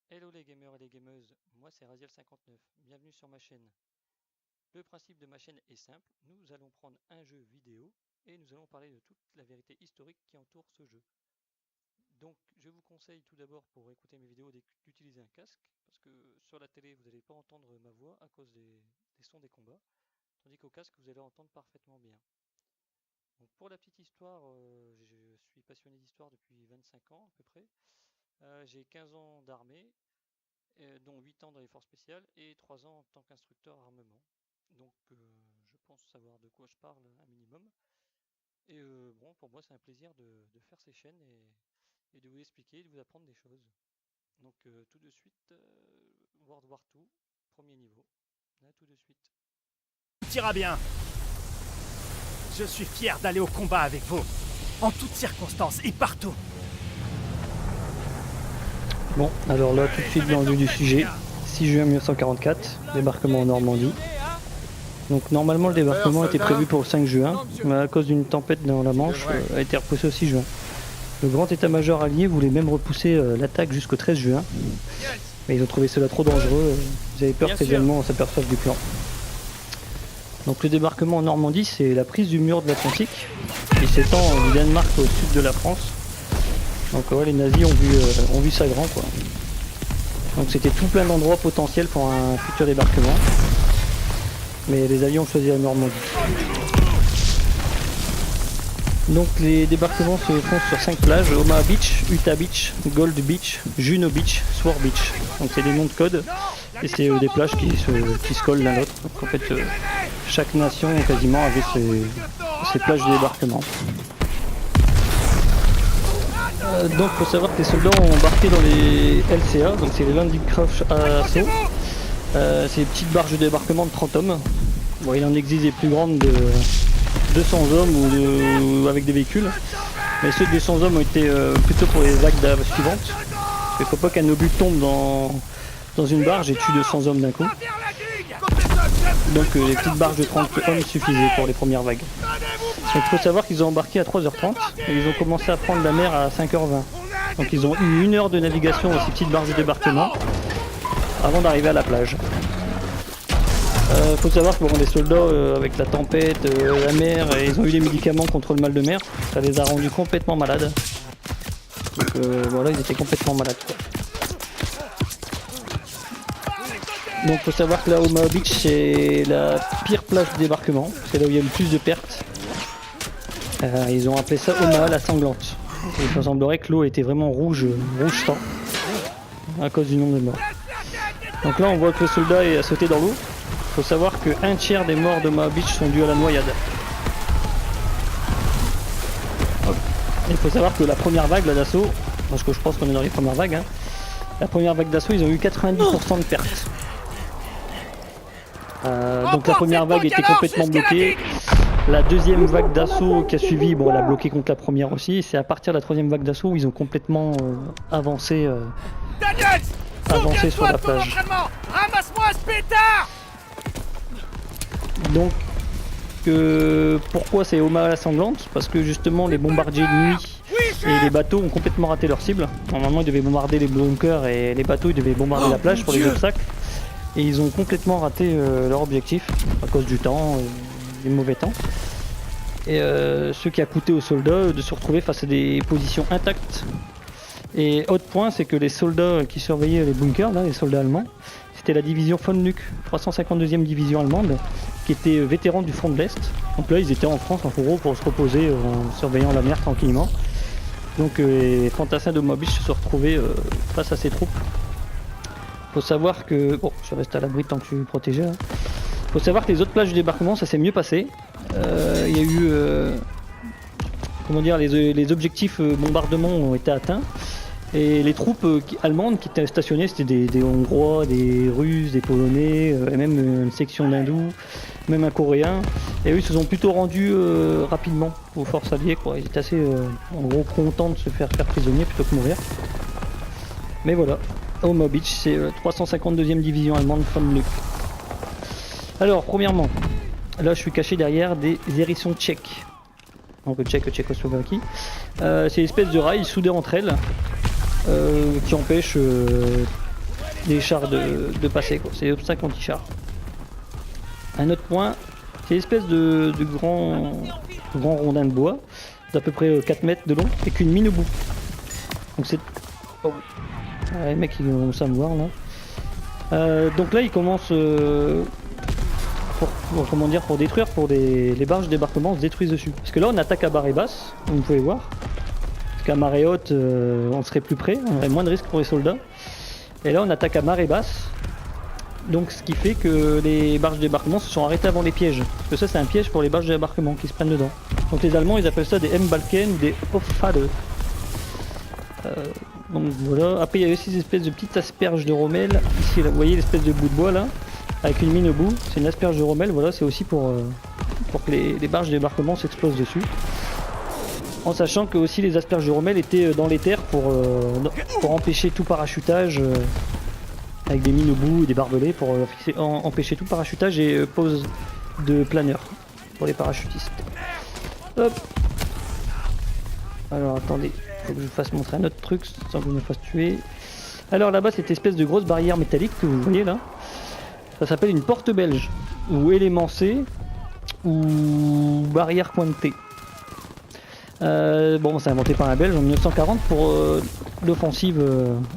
Hello les gamers et les gameuses, moi c'est Raziel59, bienvenue sur ma chaîne. Le principe de ma chaîne est simple, nous allons prendre un jeu vidéo et nous allons parler de toute la vérité historique qui entoure ce jeu. Donc je vous conseille tout d'abord pour écouter mes vidéos d'utiliser un casque, parce que sur la télé vous n'allez pas entendre ma voix à cause des sons des combats, tandis qu'au casque vous allez entendre parfaitement bien. Donc pour la petite histoire, je suis passionné d'histoire depuis 25 ans à peu près. J'ai 15 ans d'armée, dont 8 ans dans les forces spéciales et 3 ans en tant qu'instructeur armement. Donc je pense savoir de quoi je parle un minimum. Et bon, pour moi c'est un plaisir de faire ces chaînes et de vous expliquer, de vous apprendre des choses. Donc tout de suite, World War 2, premier niveau. Là, tout de suite. Tira bien. Je suis fier d'aller au combat avec vous, en toutes circonstances et partout. Bon, alors là, tout de suite dans le vif du sujet, 6 juin 1944, débarquement en Normandie. Donc normalement le débarquement était prévu pour le 5 juin, mais à cause d'une tempête dans la Manche, a été repoussé au 6 juin. Le grand état-major allié voulait même repousser l'attaque jusqu'au 13 juin, mais ils ont trouvé cela trop dangereux, ils avaient peur que les Allemands s'aperçoivent du plan. Donc le débarquement en Normandie, c'est la prise du mur de l'Atlantique, qui s'étend du Danemark au sud de la France. Donc ouais, les nazis ont vu ça grand quoi. Donc c'était tout plein d'endroits potentiels pour un futur débarquement. Mais les Alliés ont choisi la Normandie. Donc les débarquements se font sur 5 plages: Omaha Beach, Utah Beach, Gold Beach, Juno Beach, Sword Beach. Donc c'est des noms de code et c'est des plages qui se collent l'un l'autre. Donc en fait chaque nation quasiment avait ses plages de débarquement. Donc il faut savoir que les soldats ont embarqué dans les LCA, donc c'est les Landing-Craft Assault. C'est des petites barges de débarquement de 30 hommes. Bon, il en existe des plus grandes de 200 hommes ou avec des véhicules. Mais ceux de 200 hommes ont été plutôt pour les vagues suivantes. Il ne faut pas qu'un obus tombe dans une barge et tue 200 hommes d'un coup. Donc les petites barges de 30 hommes suffisaient pour les premières vagues. Donc il faut savoir qu'ils ont embarqué à 3h30 et ils ont commencé à prendre la mer à 5h20. Donc ils ont eu 1 heure de navigation dans ces petites barges de débarquement avant d'arriver à la plage. Faut savoir que bon, les soldats avec la tempête, la mer, ils ont eu des médicaments contre le mal de mer, ça les a rendus complètement malades. Donc voilà, ils étaient complètement malades quoi. Donc faut savoir que là Omaha Beach c'est la pire plage de débarquement, c'est là où il y a le plus de pertes. Ils ont appelé ça Omaha la sanglante. Il semblerait que l'eau était vraiment rouge sang à cause du nombre de morts. Donc là on voit que le soldat a sauté dans l'eau. Il faut savoir que 1/3 des morts de Omaha Beach sont dus à la noyade. Il faut savoir que la première vague d'assaut, parce que je pense qu'on est dans les premières vagues, la première vague d'assaut ils ont eu 90% de pertes. Donc la première vague était complètement bloquée. La deuxième vague d'assaut qui a suivi, bon, elle a bloqué contre la première aussi. C'est à partir de la troisième vague d'assaut où ils ont complètement avancé sur la plage. Donc pourquoi c'est Omaha la sanglante? Parce que justement les bombardiers de nuit et les bateaux ont complètement raté leur cible. Normalement ils devaient bombarder les bunkers et les bateaux ils devaient bombarder la plage pour les obstacles. Et ils ont complètement raté leur objectif à cause du temps, du mauvais temps. Et ce qui a coûté aux soldats de se retrouver face à des positions intactes. Et autre point, c'est que les soldats qui surveillaient les bunkers, là, les soldats allemands, c'était la division von Lück, 352e division allemande, qui était vétéran du front de l'Est. Donc là, ils étaient en France, en gros, pour se reposer en surveillant la mer tranquillement. Donc les fantassins de Omaha Beach se sont retrouvés face à ces troupes. Faut savoir que... Bon, je reste à l'abri tant que je suis protégé. Faut savoir que les autres plages de débarquement, ça s'est mieux passé. Il y a eu... comment dire, les objectifs bombardement ont été atteints. Et les troupes allemandes qui étaient stationnées, c'était des Hongrois, des Russes, des Polonais, et même une section d'Hindous, même un Coréen. Et eux, ils se sont plutôt rendus rapidement aux forces alliées, quoi. Ils étaient assez, en gros, contents de se faire prisonniers plutôt que mourir. Mais voilà, Omaha Beach, c'est la 352e division allemande von Lück. Alors, premièrement, là, je suis caché derrière des hérissons tchèques. Donc Tchécoslovaquie. C'est une espèce de rail soudé entre elles qui empêche des chars de passer, quoi. C'est des obstacles anti-chars. Un autre point, c'est l'espèce de grand rondin de bois d'à peu près 4 mètres de long avec une mine au bout. Donc c'est... Oh. Les mecs ils vont ça me voir là. Donc là ils commencent pour détruire, pour les barges de débarquement se détruisent dessus. Parce que là on attaque à marée basse, comme vous pouvez voir. Parce qu'à marée haute on serait plus près, on aurait moins de risques pour les soldats. Et là on attaque à marée basse. Donc ce qui fait que les barges de débarquement se sont arrêtées avant les pièges. Parce que ça c'est un piège pour les barges de débarquement qui se prennent dedans. Donc les Allemands ils appellent ça des M-Balken ou des Hoffade. Donc voilà, après il y a aussi des espèces de petites asperges de Rommel. Ici là, vous voyez l'espèce de bout de bois là, avec une mine au bout, c'est une asperge de Rommel, voilà, c'est aussi pour que les barges de débarquement s'explosent dessus. En sachant que aussi les asperges de Rommel étaient dans les terres pour empêcher tout parachutage, avec des mines au bout et des barbelés pour empêcher tout parachutage et pose de planeurs pour les parachutistes. Hop. Alors attendez, faut que je vous fasse montrer un autre truc sans que je me fasse tuer. Alors là-bas, cette espèce de grosse barrière métallique que vous voyez là, ça s'appelle une porte belge, ou élément C, ou barrière coin de T. Bon, c'est inventé par un Belge en 1940 pour l'offensive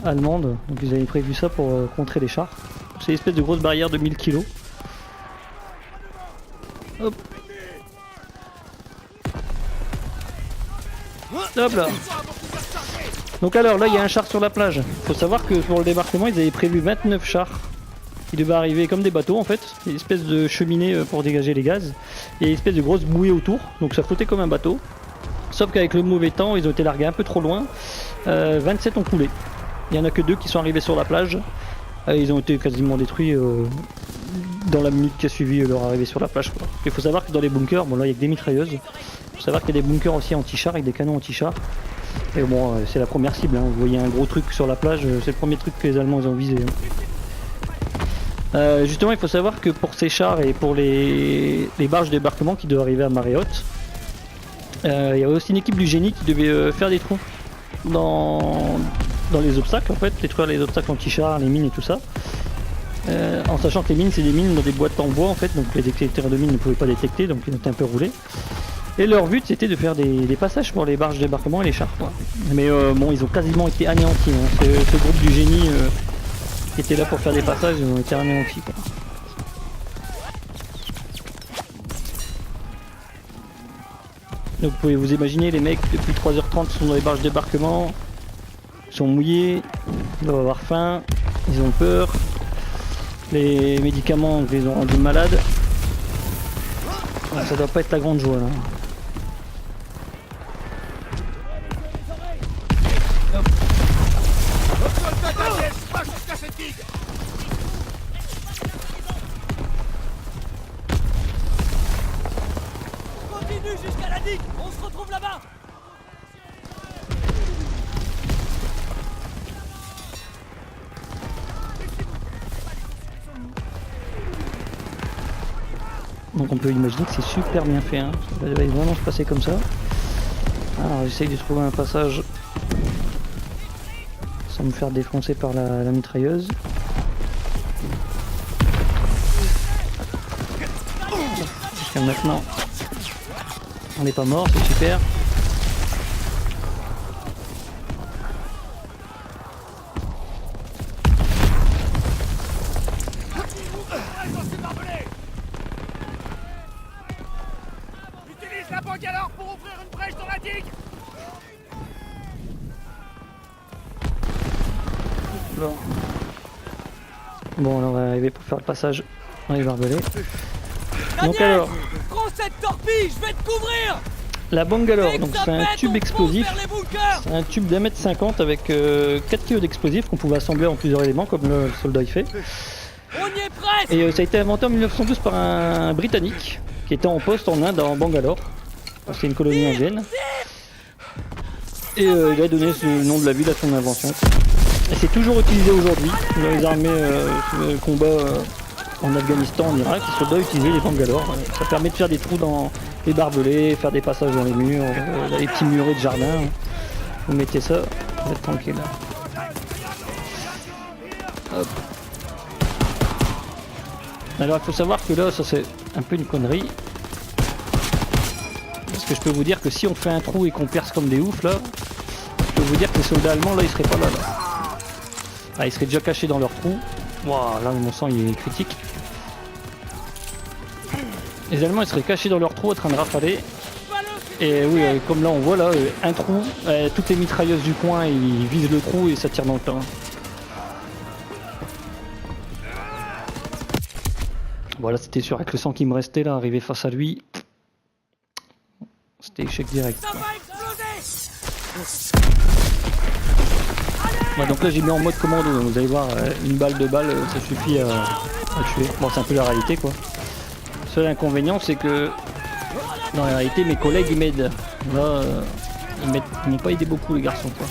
allemande, donc ils avaient prévu ça pour contrer les chars. C'est une espèce de grosse barrière de 1000 kg. Hop. Hop là. Donc alors là il y a un char sur la plage. Il faut savoir que pour le débarquement ils avaient prévu 29 chars qui devaient arriver comme des bateaux en fait. Une espèce de cheminée pour dégager les gaz. Et une espèce de grosse bouée autour. Donc ça flottait comme un bateau. Sauf qu'avec le mauvais temps ils ont été largués un peu trop loin. 27 ont coulé. Il n'y en a que 2 qui sont arrivés sur la plage. Ils ont été quasiment détruits dans la minute qui a suivi leur arrivée sur la plage, quoi. Il faut savoir que dans les bunkers, bon là il y a que des mitrailleuses. Il faut savoir qu'il y a des bunkers aussi anti-chars avec des canons anti-chars. Et bon, c'est la première cible, hein. Vous voyez un gros truc sur la plage, c'est le premier truc que les Allemands ils ont visé. Justement, il faut savoir que pour ces chars et pour les barges de débarquement qui doivent arriver à marée haute, il y avait aussi une équipe du génie qui devait faire des trous dans les obstacles en fait, détruire les obstacles anti-chars, les mines et tout ça. En sachant que les mines c'est des mines dans des boîtes en bois en fait, donc les détecteurs de mines ne pouvaient pas détecter, donc ils étaient un peu roulés. Et leur but c'était de faire des passages pour les barges de débarquement et les chars, quoi. Mais bon, ils ont quasiment été anéantis, hein. Ce groupe du génie qui était là pour faire des passages, ils ont été anéantis, quoi. Donc vous pouvez vous imaginer, les mecs depuis 3h30 sont dans les barges de débarquement, sont mouillés, ils doivent avoir faim, ils ont peur. Les médicaments les ont rendus malades. Ça doit pas être la grande joie là. Continue jusqu'à la digue, on se retrouve là-bas. Donc on peut imaginer que c'est super bien fait, hein. Ça va vraiment se passer comme ça. Alors j'essaye de trouver un passage sans me faire défoncer par la mitrailleuse. Jusqu'à maintenant on n'est pas mort, c'est super. Utilise la bangalore pour ouvrir une brèche dans la digue. Bon, on va arriver pour faire le passage dans les barbelés. Donc Daniel, alors, prends cette torpille, je vais te couvrir. la bangalore, donc c'est un Exopète, tube on explosif. fonce vers les bunkers. C'est un tube d'1 m 50 avec 4 kg d'explosifs qu'on pouvait assembler en plusieurs éléments comme le soldat y fait. On y est presque. Et ça a été inventé en 1912 par un Britannique qui était en poste en Inde, en Bangalore. C'est une colonie indienne. Et il a donné le nom de la ville à son invention. Et c'est toujours utilisé aujourd'hui dans les armées de combat en Afghanistan, en Irak. Les soldats utilisaient les bangalores. Ça permet de faire des trous dans les barbelés, faire des passages dans les murs, les petits murets de jardin. Vous mettez ça, vous êtes tranquille. Hop. Alors il faut savoir que là, ça c'est un peu une connerie. Parce que je peux vous dire que si on fait un trou et qu'on perce comme des oufs là, je peux vous dire que les soldats allemands là ils seraient pas là. Ah, ils seraient déjà cachés dans leur trou. Waouh, là mon sang il est critique. Les Allemands ils seraient cachés dans leur trou en train de rafaler. Et oui, comme là on voit là, un trou, toutes les mitrailleuses du coin ils visent le trou et ça tire dans le tas. Voilà, c'était sûr, avec le sang qui me restait là, arrivé face à lui, c'était échec direct. Ça va exploser. Ouais, donc là j'ai mis en mode commando, vous allez voir, une balle, deux balles, ça suffit à tuer. Bon, c'est un peu la réalité quoi. Seul inconvénient c'est que dans la réalité mes collègues ils m'aident. Là, ils m'ont pas aidé beaucoup les garçons quoi.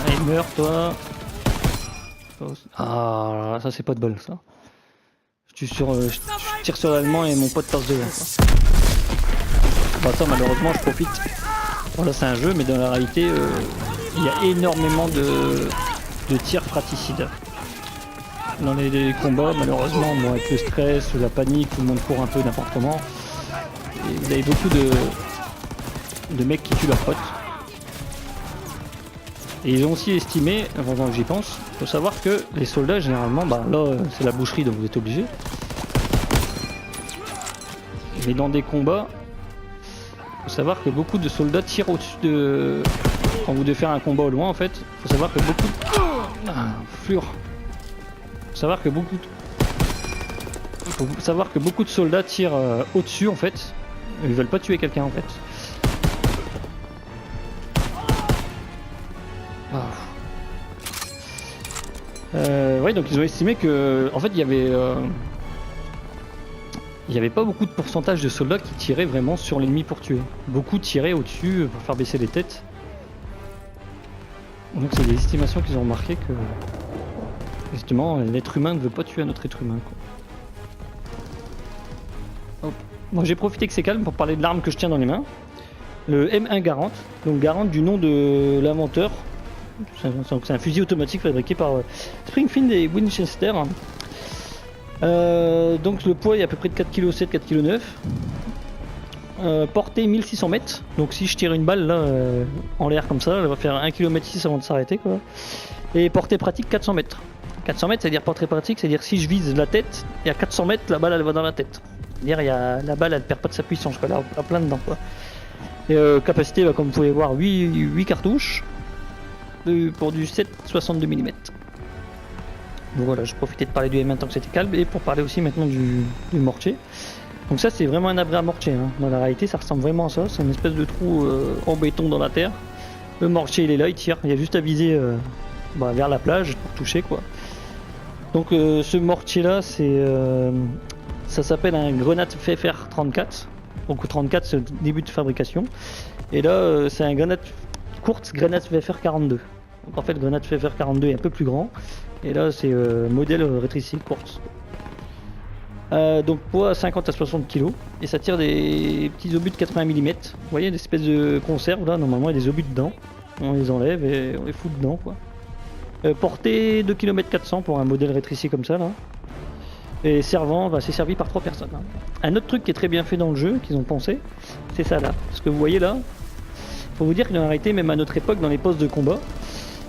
Allez, meurs toi. Ah, ça c'est pas de bol ça. Je tire sur l'allemand et mon pote passe devant. Bon, ça malheureusement je profite. Bon, là c'est un jeu mais dans la réalité il y a énormément de tirs fraticides. Dans les combats malheureusement bon, avec le stress, la panique, tout le monde court un peu n'importe comment. Et vous avez beaucoup de mecs qui tuent leurs potes. Et ils ont aussi estimé, avant que j'y pense, il faut savoir que les soldats généralement, bah là c'est la boucherie donc vous êtes obligés. Mais dans des combats, il faut savoir que beaucoup de soldats tirent au-dessus de... Quand vous devez faire un combat au loin en fait, il faut savoir que beaucoup de... Flure. Faut savoir que beaucoup de soldats tirent au-dessus en fait. Ils veulent pas tuer quelqu'un en fait. Ouais, donc ils ont estimé que, en fait, il y avait pas beaucoup de pourcentage de soldats qui tiraient vraiment sur l'ennemi pour tuer. Beaucoup tiraient au-dessus pour faire baisser les têtes. Donc c'est des estimations qu'ils ont remarqué que, justement, l'être humain ne veut pas tuer un autre être humain. Quoi. Hop. Bon, j'ai profité que c'est calme pour parler de l'arme que je tiens dans les mains. Le M1 Garand, donc Garand du nom de l'inventeur. C'est un fusil automatique fabriqué par Springfield et Winchester. Donc le poids est à peu près de 4,7 kg, 4,9 kg. Portée 1600 mètres. Donc si je tire une balle là en l'air comme ça, elle va faire 1,6 km avant de s'arrêter quoi. Et portée pratique 400 mètres. 400 mètres, c'est-à-dire portée pratique, c'est-à-dire si je vise la tête, et à 400 mètres, la balle elle va dans la tête. C'est-à-dire la balle elle perd pas de sa puissance, quoi, elle a plein dedans quoi. Et capacité, bah, comme vous pouvez voir, 8 cartouches. Pour du 7,62 mm. Donc voilà, je profitais de parler du M1 tant que c'était calme et pour parler aussi maintenant du mortier. Donc ça c'est vraiment un vrai mortier, hein. Dans la réalité ça ressemble vraiment à ça, c'est une espèce de trou en béton dans la terre. Le mortier il est là, il tire, il y a juste à viser vers la plage pour toucher quoi. Donc ce mortier là ça s'appelle un Grenade FFR 34. Donc 34 c'est le début de fabrication. Et là c'est un Grenade courte Grenade FFR 42. Donc en fait Grenade FFR 42 est un peu plus grand et là c'est modèle rétréci courte. Donc poids 50 à 60 kg et ça tire des petits obus de 80 mm. Vous voyez des espèces de conserves là, normalement il y a des obus dedans. On les enlève et on les fout dedans quoi. Portée 2 km 400 pour un modèle rétréci comme ça là. Et servant, c'est servi par 3 personnes. Hein. Un autre truc qui est très bien fait dans le jeu, qu'ils ont pensé, c'est ça là. Ce que vous voyez là, faut vous dire que dans la réalité, même à notre époque, dans les postes de combat,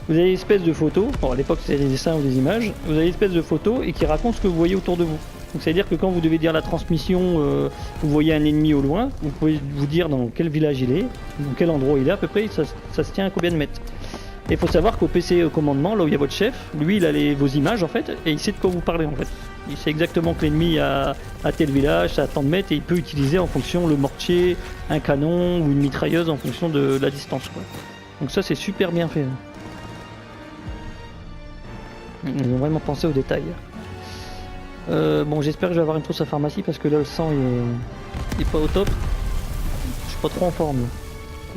vous avez une espèce de photo, bon à l'époque c'était des dessins ou des images, vous avez une espèce de photo et qui raconte ce que vous voyez autour de vous. Donc c'est à dire que quand vous devez dire la transmission, vous voyez un ennemi au loin, vous pouvez vous dire dans quel village il est, dans quel endroit il est à peu près, ça se tient à combien de mètres. Et il faut savoir qu'au PC commandement, là où il y a votre chef, lui il a vos images en fait, et il sait de quoi vous parlez en fait. Il sait exactement que l'ennemi a tel village, à tant de mètres, et il peut utiliser en fonction le mortier, un canon ou une mitrailleuse en fonction de la distance quoi. Donc ça c'est super bien fait. Ils ont vraiment pensé aux détails. Bon j'espère que je vais avoir une trousse à pharmacie parce que là le sang il est pas au top. Je suis pas trop en forme.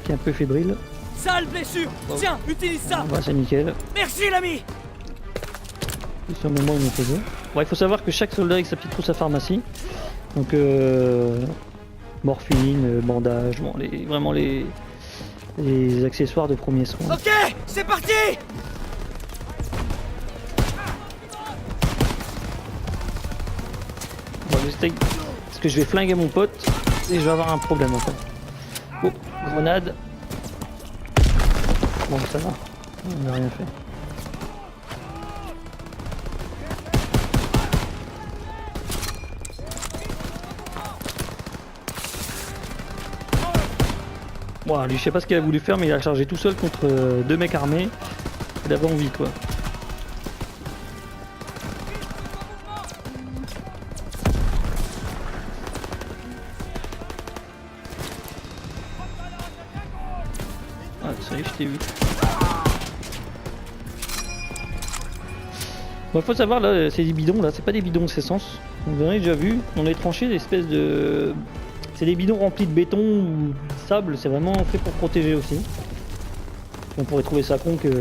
Il est un peu fébrile. Sale blessure. Tiens, utilise ça. Bah c'est nickel. Merci l'ami. Sur le moment où on faisait. Bon, il faut savoir que chaque soldat a sa petite trousse à pharmacie. Donc morphine, bandage, bon, vraiment les accessoires de premier soin. Ok, c'est parti. Parce que je vais flinguer mon pote et je vais avoir un problème en fait. Oh, grenade. Bon, ça va. On n'a rien fait. Bon, lui, je sais pas ce qu'il a voulu faire, mais il a chargé tout seul contre 2 mecs armés. Il avait envie, quoi. Ah, ça y est, je t'ai vu. Bon, faut savoir, là, c'est des bidons, là, c'est pas des bidons essence. Vous en avez déjà vu, on a tranché des espèces de... C'est des bidons remplis de béton ou de sable, c'est vraiment fait pour protéger aussi. On pourrait trouver ça con qu'il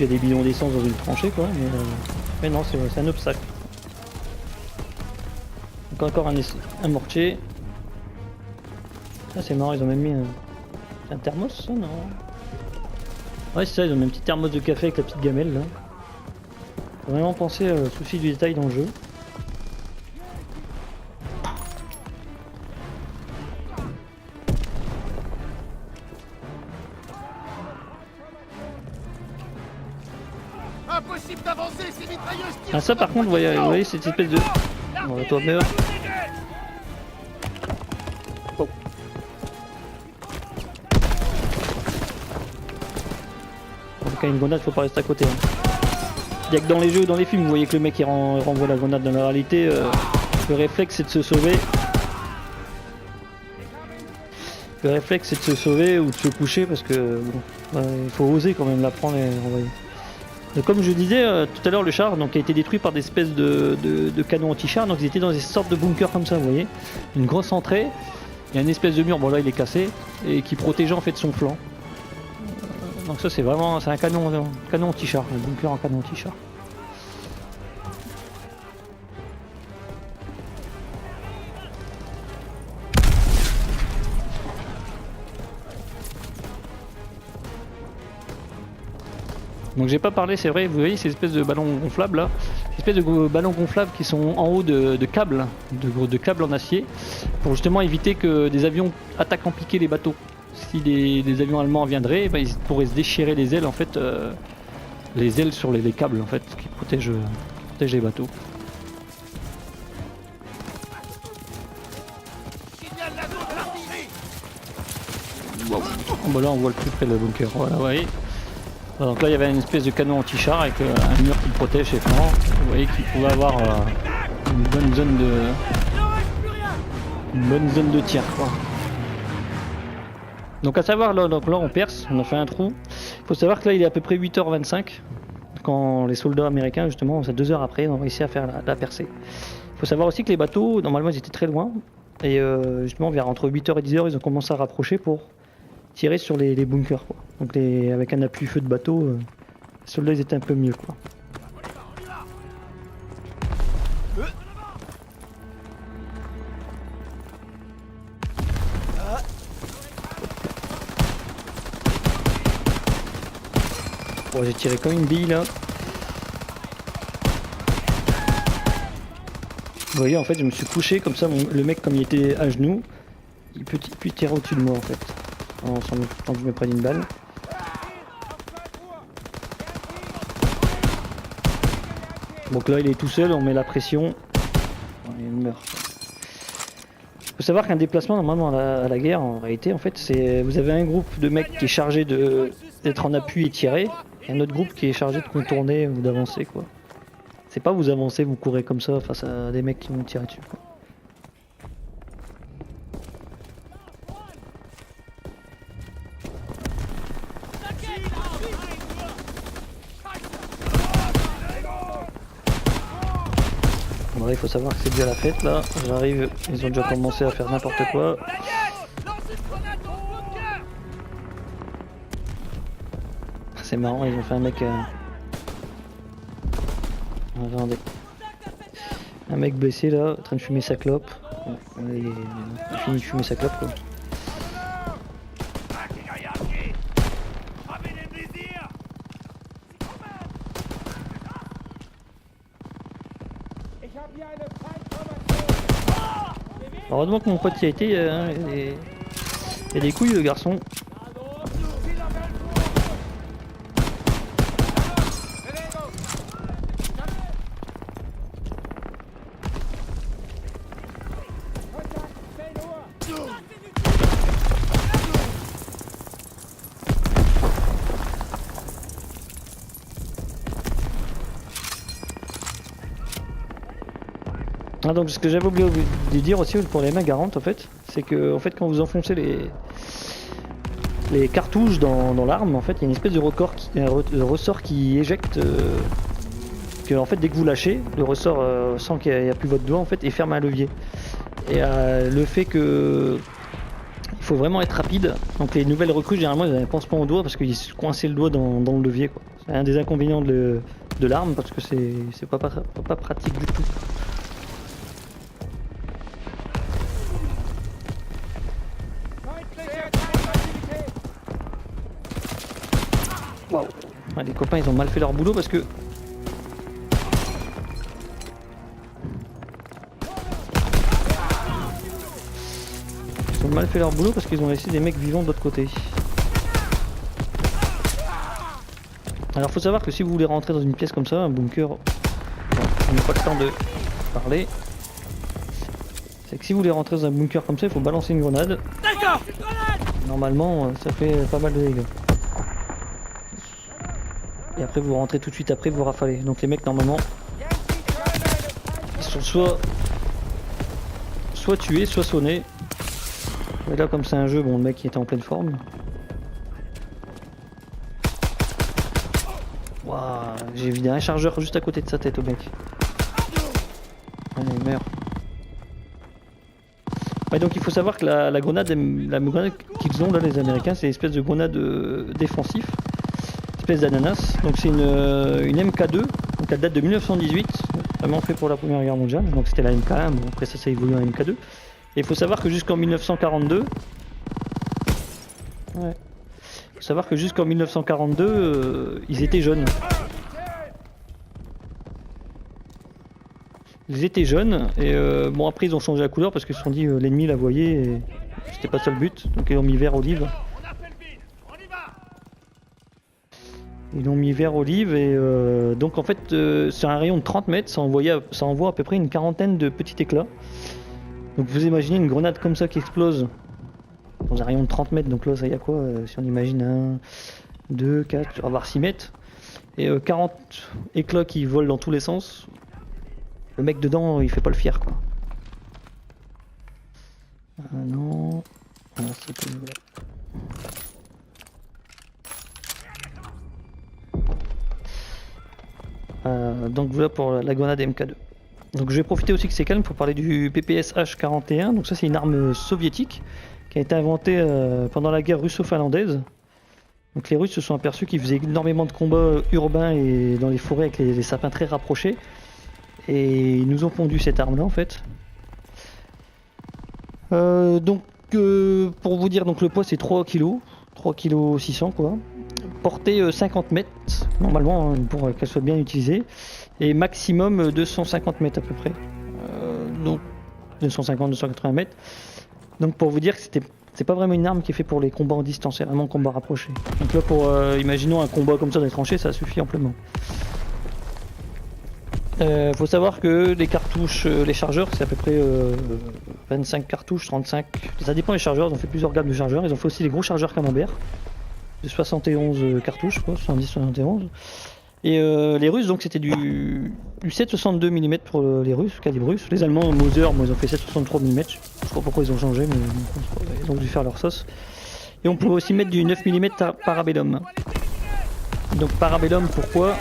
y a des bidons d'essence dans une tranchée, quoi, mais non, c'est un obstacle. Donc encore un mortier. Ah, c'est marrant, ils ont même mis un thermos, ça, non? Ouais, c'est ça, ils ont mis un petit thermos de café avec la petite gamelle, là. Faut vraiment penser au souci du détail dans le jeu. Impossible d'avancer, ces mitrailleuses tirent. Ah, ça par contre, vous voyez cette espèce de... Bon, toi meurs. Oh. Quand il y a une grenade, faut pas rester à côté. Hein. Il y a que dans les jeux, dans les films, vous voyez que le mec il renvoie la grenade. Dans la réalité, le réflexe c'est de se sauver. Le réflexe c'est de se sauver ou de se coucher parce que bon, il faut oser quand même la prendre et renvoyer. Donc, comme je disais tout à l'heure, le char donc, a été détruit par des espèces de canons anti-char. Donc ils étaient dans des sortes de bunkers comme ça, vous voyez. Une grosse entrée, il y a une espèce de mur, bon là il est cassé, et qui protégeait en fait son flanc. Donc ça c'est vraiment, c'est un canon anti-char, un bunker en canon anti-char. Donc j'ai pas parlé, c'est vrai, vous voyez ces espèces de ballons gonflables là, ces espèces de ballons gonflables qui sont en haut de câbles, de câbles en acier, pour justement éviter que des avions attaquent en piqué les bateaux. Si des avions allemands viendraient, ben, ils pourraient se déchirer les ailes en fait, les ailes sur les câbles en fait, qui protègent les bateaux. Wow. Bon, là on voit le plus près de le bunker, voilà, vous voyez. Donc là il y avait une espèce de canon anti-char avec un mur qui protège les flancs. Vous voyez qu'il pouvait avoir une bonne zone de tir quoi. Donc à savoir là on perce, on a fait un trou. Il faut savoir que là il est à peu près 8h25 quand les soldats américains justement, c'est 2 heures après, ont réussi à faire la percée. Il faut savoir aussi que les bateaux normalement ils étaient très loin et justement vers entre 8h et 10h ils ont commencé à rapprocher pour tirer sur les bunkers quoi. Donc avec un appui feu de bateau, les soldats ils étaient un peu mieux quoi. Bon, j'ai tiré comme une bille là. Vous voyez en fait je me suis couché comme ça, le mec comme il était à genoux, il peut tirer au-dessus de moi en fait. Sans que je me prenne une balle. Donc là il est tout seul, on met la pression. Il meurt. Il faut savoir qu'un déplacement normalement à la guerre en réalité en fait c'est vous avez un groupe de mecs qui est chargé d'être en appui et tirer, et un autre groupe qui est chargé de contourner ou d'avancer quoi. C'est pas vous avancez, vous courez comme ça face à des mecs qui vont tirer dessus quoi. Bon, là, il faut savoir que c'est déjà la fête là, j'arrive, ils ont déjà commencé à faire n'importe quoi. C'est marrant, ils ont fait un mec... Attendez. Un mec blessé là, en train de fumer sa clope. Il finit de fumer sa clope quoi. Heureusement que mon pote y a été, hein, il y a des couilles le garçon. Ah, donc ce que j'avais oublié de dire aussi pour les mains garantes en fait, c'est que en fait quand vous enfoncez les cartouches dans l'arme, en fait il y a une espèce de ressort qui éjecte que en fait dès que vous lâchez, le ressort sent qu'il n'y a plus votre doigt en fait et ferme un levier. Et le fait que il faut vraiment être rapide, donc les nouvelles recrues généralement ils ont un pansement au doigt parce qu'ils se coinçaient le doigt dans le levier quoi. C'est un des inconvénients de l'arme parce que c'est pas pratique du tout. Wow. Ouais, les copains ils ont mal fait leur boulot parce que qu'ils ont laissé des mecs vivants de l'autre côté. Alors faut savoir que si vous voulez rentrer dans une pièce comme ça, un bunker, bon, on n'a pas le temps de parler. C'est que si vous voulez rentrer dans un bunker comme ça, il faut balancer une grenade. D'accord. Normalement ça fait pas mal de dégâts. Et après vous rentrez tout de suite après, vous rafalez. Donc les mecs normalement ils sont soit tués, soit sonnés. Et là comme c'est un jeu, bon le mec il était en pleine forme. Waouh, j'ai vidé un chargeur juste à côté de sa tête au mec. Allez, il meurt. Ouais, donc il faut savoir que la grenade qu'ils ont là les Américains, c'est une espèce de grenade défensif. Espèce d'ananas, donc c'est une MK2, donc elle date de 1918, vraiment fait pour la Première Guerre mondiale, donc c'était la MK1, bon après ça a évolué en MK2. Et il faut savoir que jusqu'en 1942, ils étaient jeunes. Ils étaient jeunes et bon après ils ont changé la couleur parce qu'ils se sont dit l'ennemi la voyait et c'était pas ça le but, donc ils ont mis vert olive. Ils l'ont mis vert olive et donc en fait sur un rayon de 30 mètres ça envoie à peu près une quarantaine de petits éclats. Donc vous imaginez une grenade comme ça qui explose dans un rayon de 30 mètres, donc là ça y a quoi si on imagine 1, 2, 4, on va avoir 6 mètres et 40 éclats qui volent dans tous les sens. Le mec dedans il fait pas le fier quoi. Ah non, ah, c'est pas vrai. Donc voilà pour la grenade MK2. Donc je vais profiter aussi que c'est calme pour parler du PPSH-41. Donc ça c'est une arme soviétique qui a été inventée pendant la guerre russo-finlandaise. Donc les Russes se sont aperçus qu'ils faisaient énormément de combats urbains et dans les forêts avec les sapins très rapprochés. Et ils nous ont pondu cette arme là en fait. Donc pour vous dire, donc le poids c'est 3 kg, 3 kg 600 quoi. Portée 50 mètres normalement hein, pour qu'elle soit bien utilisée et maximum 250 mètres à peu près, donc 250-280 mètres. Donc pour vous dire que c'est pas vraiment une arme qui est faite pour les combats en distance, c'est vraiment un combat rapproché. Donc là pour imaginons un combat comme ça dans les tranchées, ça suffit amplement. Faut savoir que les cartouches, les chargeurs c'est à peu près 25 cartouches, 35, ça dépend des chargeurs, ils ont fait plusieurs gammes de chargeurs, ils ont fait aussi les gros chargeurs camembert de 71 cartouches, quoi, 70-71. Et les Russes, donc c'était du 7,62 mm pour les Russes, calibre russe. Les Allemands, Mauser, moi, ils ont fait 7,63 mm. Je sais pas pourquoi ils ont changé, mais ils ont dû faire leur sauce. Et on pouvait aussi mettre du 9 mm Parabellum. Donc Parabellum, pourquoi?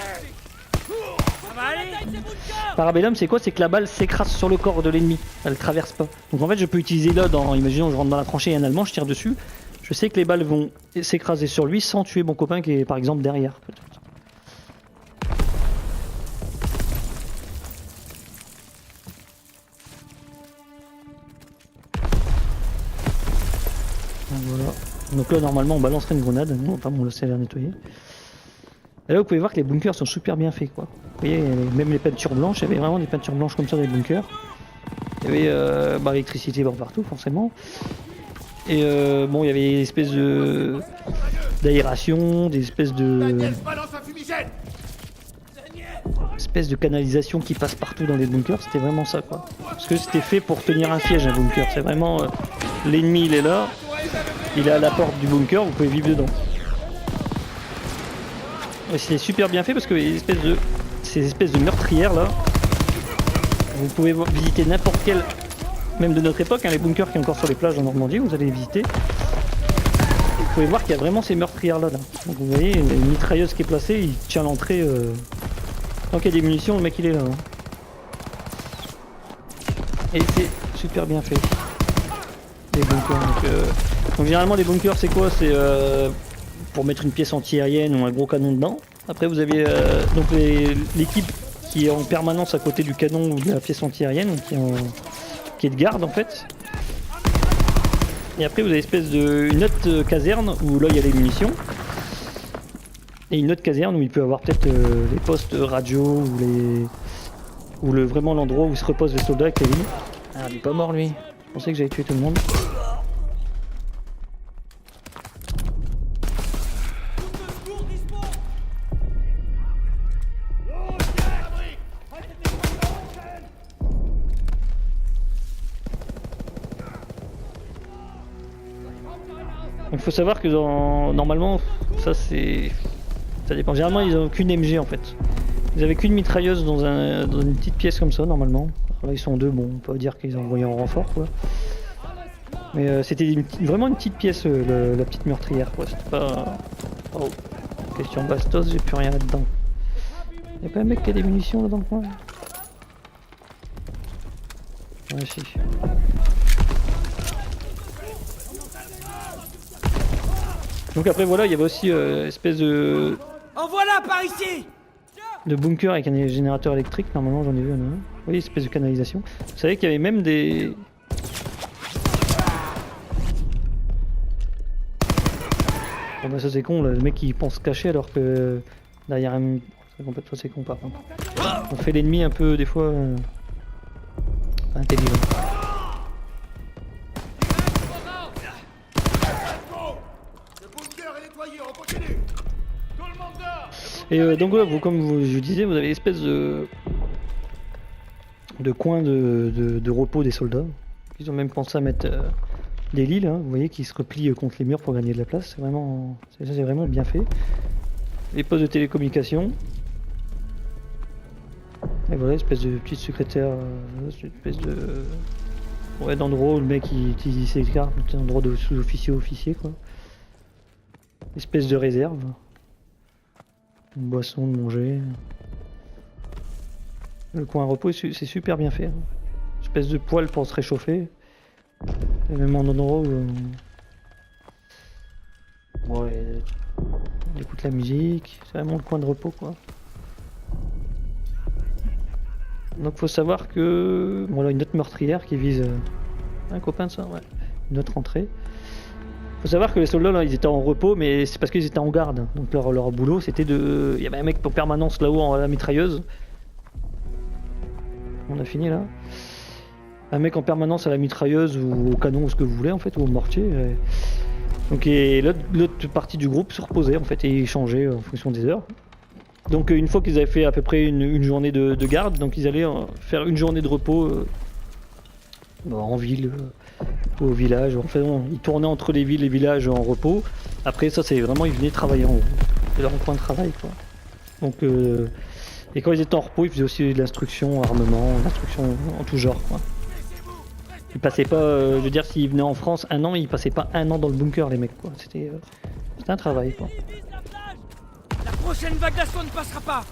Parabellum, c'est quoi? C'est que la balle s'écrase sur le corps de l'ennemi, elle traverse pas. Donc en fait, je peux utiliser là, imaginons je rentre dans la tranchée et un Allemand, je tire dessus. Je sais que les balles vont s'écraser sur lui sans tuer mon copain qui est par exemple derrière. Voilà. Donc là normalement on balancerait une grenade, enfin bon là c'est à nettoyer. Et là vous pouvez voir que les bunkers sont super bien faits quoi. Vous voyez, même les peintures blanches, il y avait vraiment des peintures blanches comme ça dans les bunkers. Il y avait l'électricité partout forcément. Et bon, il y avait des espèces d'aération, des espèces de canalisation qui passent partout dans les bunkers. C'était vraiment ça quoi. Parce que c'était fait pour tenir un siège un bunker. C'est vraiment l'ennemi il est là, il est à la porte du bunker, vous pouvez vivre dedans. Et c'est super bien fait parce que ces espèces de meurtrières là, vous pouvez visiter n'importe quel, même de notre époque, hein, les bunkers qui sont encore sur les plages en Normandie, vous allez les visiter. Vous pouvez voir qu'il y a vraiment ces meurtrières là. Donc vous voyez, une mitrailleuse qui est placée, il tient l'entrée. Tant qu'il y a des munitions, le mec il est là. Hein. Et c'est super bien fait. Les bunkers. Donc généralement les bunkers c'est quoi? C'est pour mettre une pièce anti-aérienne ou un gros canon dedans. Après vous avez donc l'équipe qui est en permanence à côté du canon ou de la pièce anti-aérienne, qui est de garde en fait. Et après vous avez une autre caserne où là il y a les munitions. Et une autre caserne où il peut y avoir peut-être les postes radio ou vraiment l'endroit où se reposent les soldats avec les lignes. Ah il est pas mort lui. Je pensais que j'avais tué tout le monde. Il faut savoir que normalement, ça dépend. Généralement, ils n'ont qu'une MG en fait. Ils avaient qu'une mitrailleuse dans une petite pièce comme ça normalement. Alors là, ils sont deux, bon, on peut pas dire qu'ils ont envoyé en renfort quoi. Mais c'était vraiment une petite pièce, la petite meurtrière quoi. C'était pas. Oh, question bastos, j'ai plus rien là-dedans. Y'a pas un mec qui a des munitions là dans le coin? Ouais, si. Donc après voilà, il y avait aussi espèce de... En voilà par ici! De bunker avec un générateur électrique, normalement j'en ai vu un. Vous voyez, espèce de canalisation. Vous savez qu'il y avait même des... Bon bah ça c'est con, là, le mec il pense se cacher alors que derrière un... C'est complètement c'est con par contre. On fait l'ennemi un peu des fois... intelligent. Et donc ouais, comme je disais, vous avez une espèce de coin de repos des soldats. Ils ont même pensé à mettre des lits là, vous voyez, qui se replient contre les murs pour gagner de la place. C'est vraiment bien fait. Les postes de télécommunication. Et voilà, espèce de petite secrétaire, espèce de... Ouais, d'endroit où le mec il utilise ses cartes, un endroit de sous-officier quoi. Espèce de réserve. Une boisson de manger. Le coin repos c'est super bien fait. Hein. Espèce de poêle pour se réchauffer. Et même en endroit où ouais, on écoute la musique. C'est vraiment le coin de repos quoi. Donc faut savoir que voilà une autre meurtrière qui vise un copain de ça, ouais. Une autre entrée. Faut savoir que les soldats là ils étaient en repos mais c'est parce qu'ils étaient en garde. Donc leur boulot c'était de... Il y avait un mec en permanence là-haut à la mitrailleuse. On a fini là. Un mec en permanence à la mitrailleuse ou au canon ou ce que vous voulez en fait, ou au mortier. Donc et l'autre partie du groupe se reposait en fait et changeait en fonction des heures. Donc une fois qu'ils avaient fait à peu près une journée de garde, donc ils allaient faire une journée de repos en ville, au village. Enfin, ils tournaient entre les villes et les villages en repos. Après ça c'est vraiment, ils venaient travailler en haut. C'est leur point de travail quoi. Donc et quand ils étaient en repos, ils faisaient aussi de l'instruction, armement, l'instruction en tout genre quoi. Ils passaient pas, je veux dire, s'ils venaient en France un an, ils passaient pas un an dans le bunker les mecs quoi. C'était un travail quoi. La prochaine vague d'assaut ne passera pas.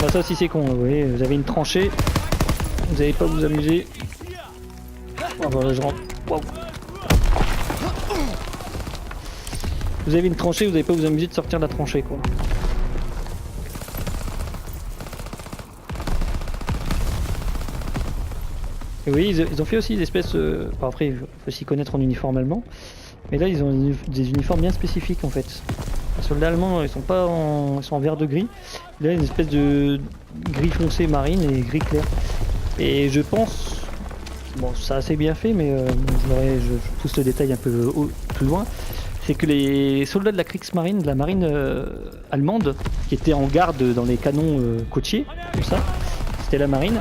Bah ça aussi c'est con, vous voyez, vous avez une tranchée, vous n'allez pas vous amuser. Oh, voilà, je rentre. Wow. Vous avez une tranchée, vous n'allez pas vous amuser de sortir de la tranchée quoi. Et oui, ils ont fait aussi des espèces... après, il faut s'y connaître en uniforme allemand. Mais là ils ont des uniformes bien spécifiques en fait. Les soldats allemands ils sont pas ils sont en vert de gris. Là une espèce de gris foncé marine et gris clair. Et je pense, bon ça assez bien fait mais je pousse le détail un peu plus loin. C'est que les soldats de la Kriegsmarine, de la marine allemande, qui étaient en garde dans les canons côtiers, comme ça, c'était la marine.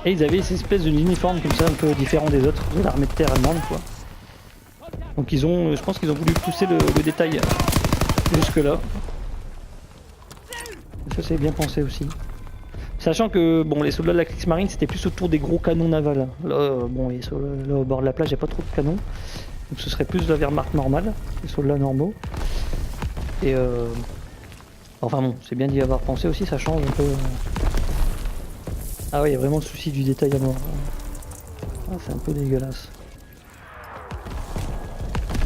Et ils avaient ces espèces d'uniformes comme ça un peu différents des autres, de l'armée de terre allemande quoi. Donc ils ont, je pense qu'ils ont voulu pousser le détail jusque là. Ça c'est bien pensé aussi. Sachant que bon, les soldats de la Kriegsmarine c'était plus autour des gros canons navals. Là, bon, là au bord de la plage il n'y a pas trop de canons. Donc ce serait plus la Wehrmacht normale, les soldats normaux. Et enfin bon, c'est bien d'y avoir pensé aussi, ça change un peu. Ah ouais, il y a vraiment le souci du détail à mort. Ah, c'est un peu dégueulasse.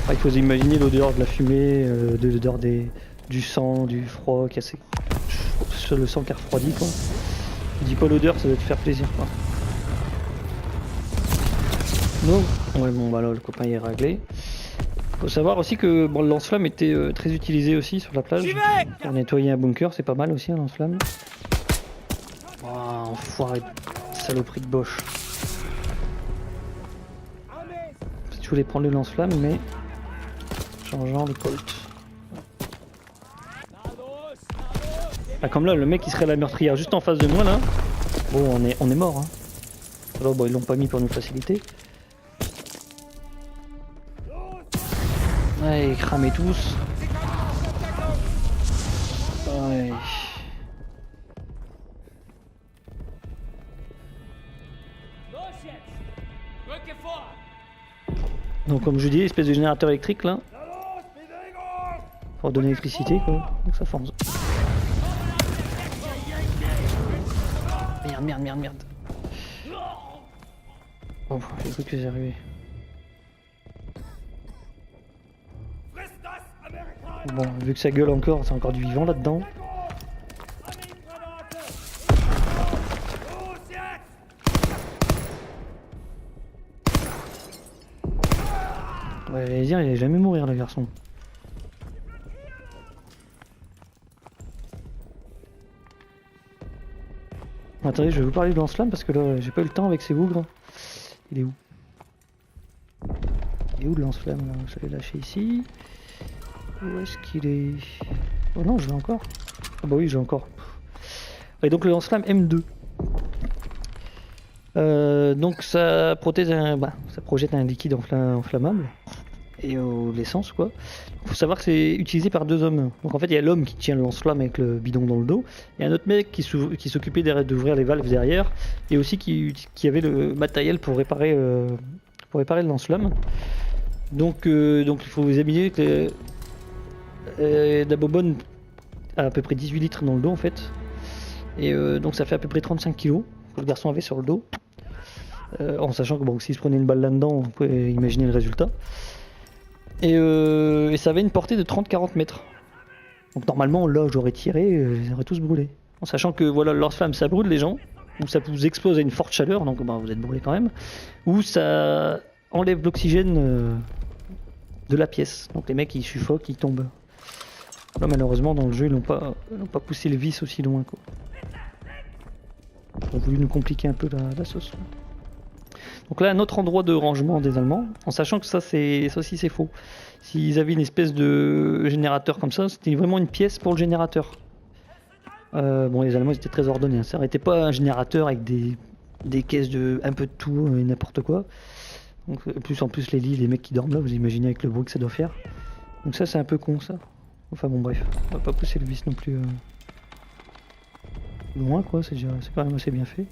Ah, il faut imaginer l'odeur de la fumée, l'odeur du sang, du froid, le sang qui a refroidi quoi. Je dis pas l'odeur, ça doit te faire plaisir quoi. Non. Ouais bon bah là le copain il est réglé. Faut savoir aussi que bon, le lance-flamme était très utilisé aussi sur la plage. Pour nettoyer un bunker c'est pas mal aussi un lance-flamme. Oh, enfoiré, saloperie de Bosch. Je voulais prendre le lance-flamme mais changeant le Colt. Ah comme là le mec il serait la meurtrière juste en face de moi là. Bon on est mort hein. Alors bon ils l'ont pas mis pour nous faciliter. Ouais cramez tous. Ouais. Donc comme je dis, espèce de générateur électrique là. Pour donner l'électricité quoi. Donc ça force. Merde. Bon, j'ai cru que j'arrivais. Bon, vu que ça gueule encore, c'est encore du vivant là-dedans. Ouais, j'allais dire, il allait jamais mourir le garçon. Attendez, je vais vous parler de lance-flamme parce que là, j'ai pas eu le temps avec ces bougres. Il est où? Il est où le lance-flamme là? Je l'ai lâché ici. Où est-ce qu'il est? Oh non, je l'ai encore. Ah bah oui, j'ai encore. Et donc le lance-flamme M2. Donc ça protège ça projette un liquide enflammable et l'essence quoi. Il faut savoir que c'est utilisé par deux hommes. Donc en fait il y a l'homme qui tient le lance-flamme avec le bidon dans le dos et un autre mec qui s'occupait d'ouvrir les valves derrière et aussi qui avait le matériel pour réparer le lance-flamme. Donc il faut vous imaginer que la bonbonne a à peu près 18 litres dans le dos en fait. Et donc ça fait à peu près 35 kg que le garçon avait sur le dos. En sachant que bon, s'il se prenait une balle là-dedans, on peut imaginer le résultat. Et ça avait une portée de 30-40 mètres. Donc normalement là j'aurais tiré, ils auraient tous brûlé. En sachant que voilà, le lance-flamme ça brûle les gens, ou ça vous explose à une forte chaleur, donc vous êtes brûlé quand même, ou ça enlève l'oxygène de la pièce. Donc les mecs ils suffoquent, ils tombent. Là malheureusement dans le jeu ils n'ont pas poussé le vis aussi loin quoi. Ils ont voulu nous compliquer un peu la sauce. Donc là un autre endroit de rangement des Allemands, en sachant que ça aussi c'est faux. S'ils avaient une espèce de générateur comme ça, c'était vraiment une pièce pour le générateur. Bon les Allemands ils étaient très ordonnés, hein. Ça n'était pas un générateur avec des caisses de un peu de tout et n'importe quoi. Donc en plus les lits, les mecs qui dorment là, vous imaginez avec le bruit que ça doit faire. Donc ça c'est un peu con ça. Enfin bon bref, on va pas pousser le vis non plus loin quoi, c'est quand même assez bien fait.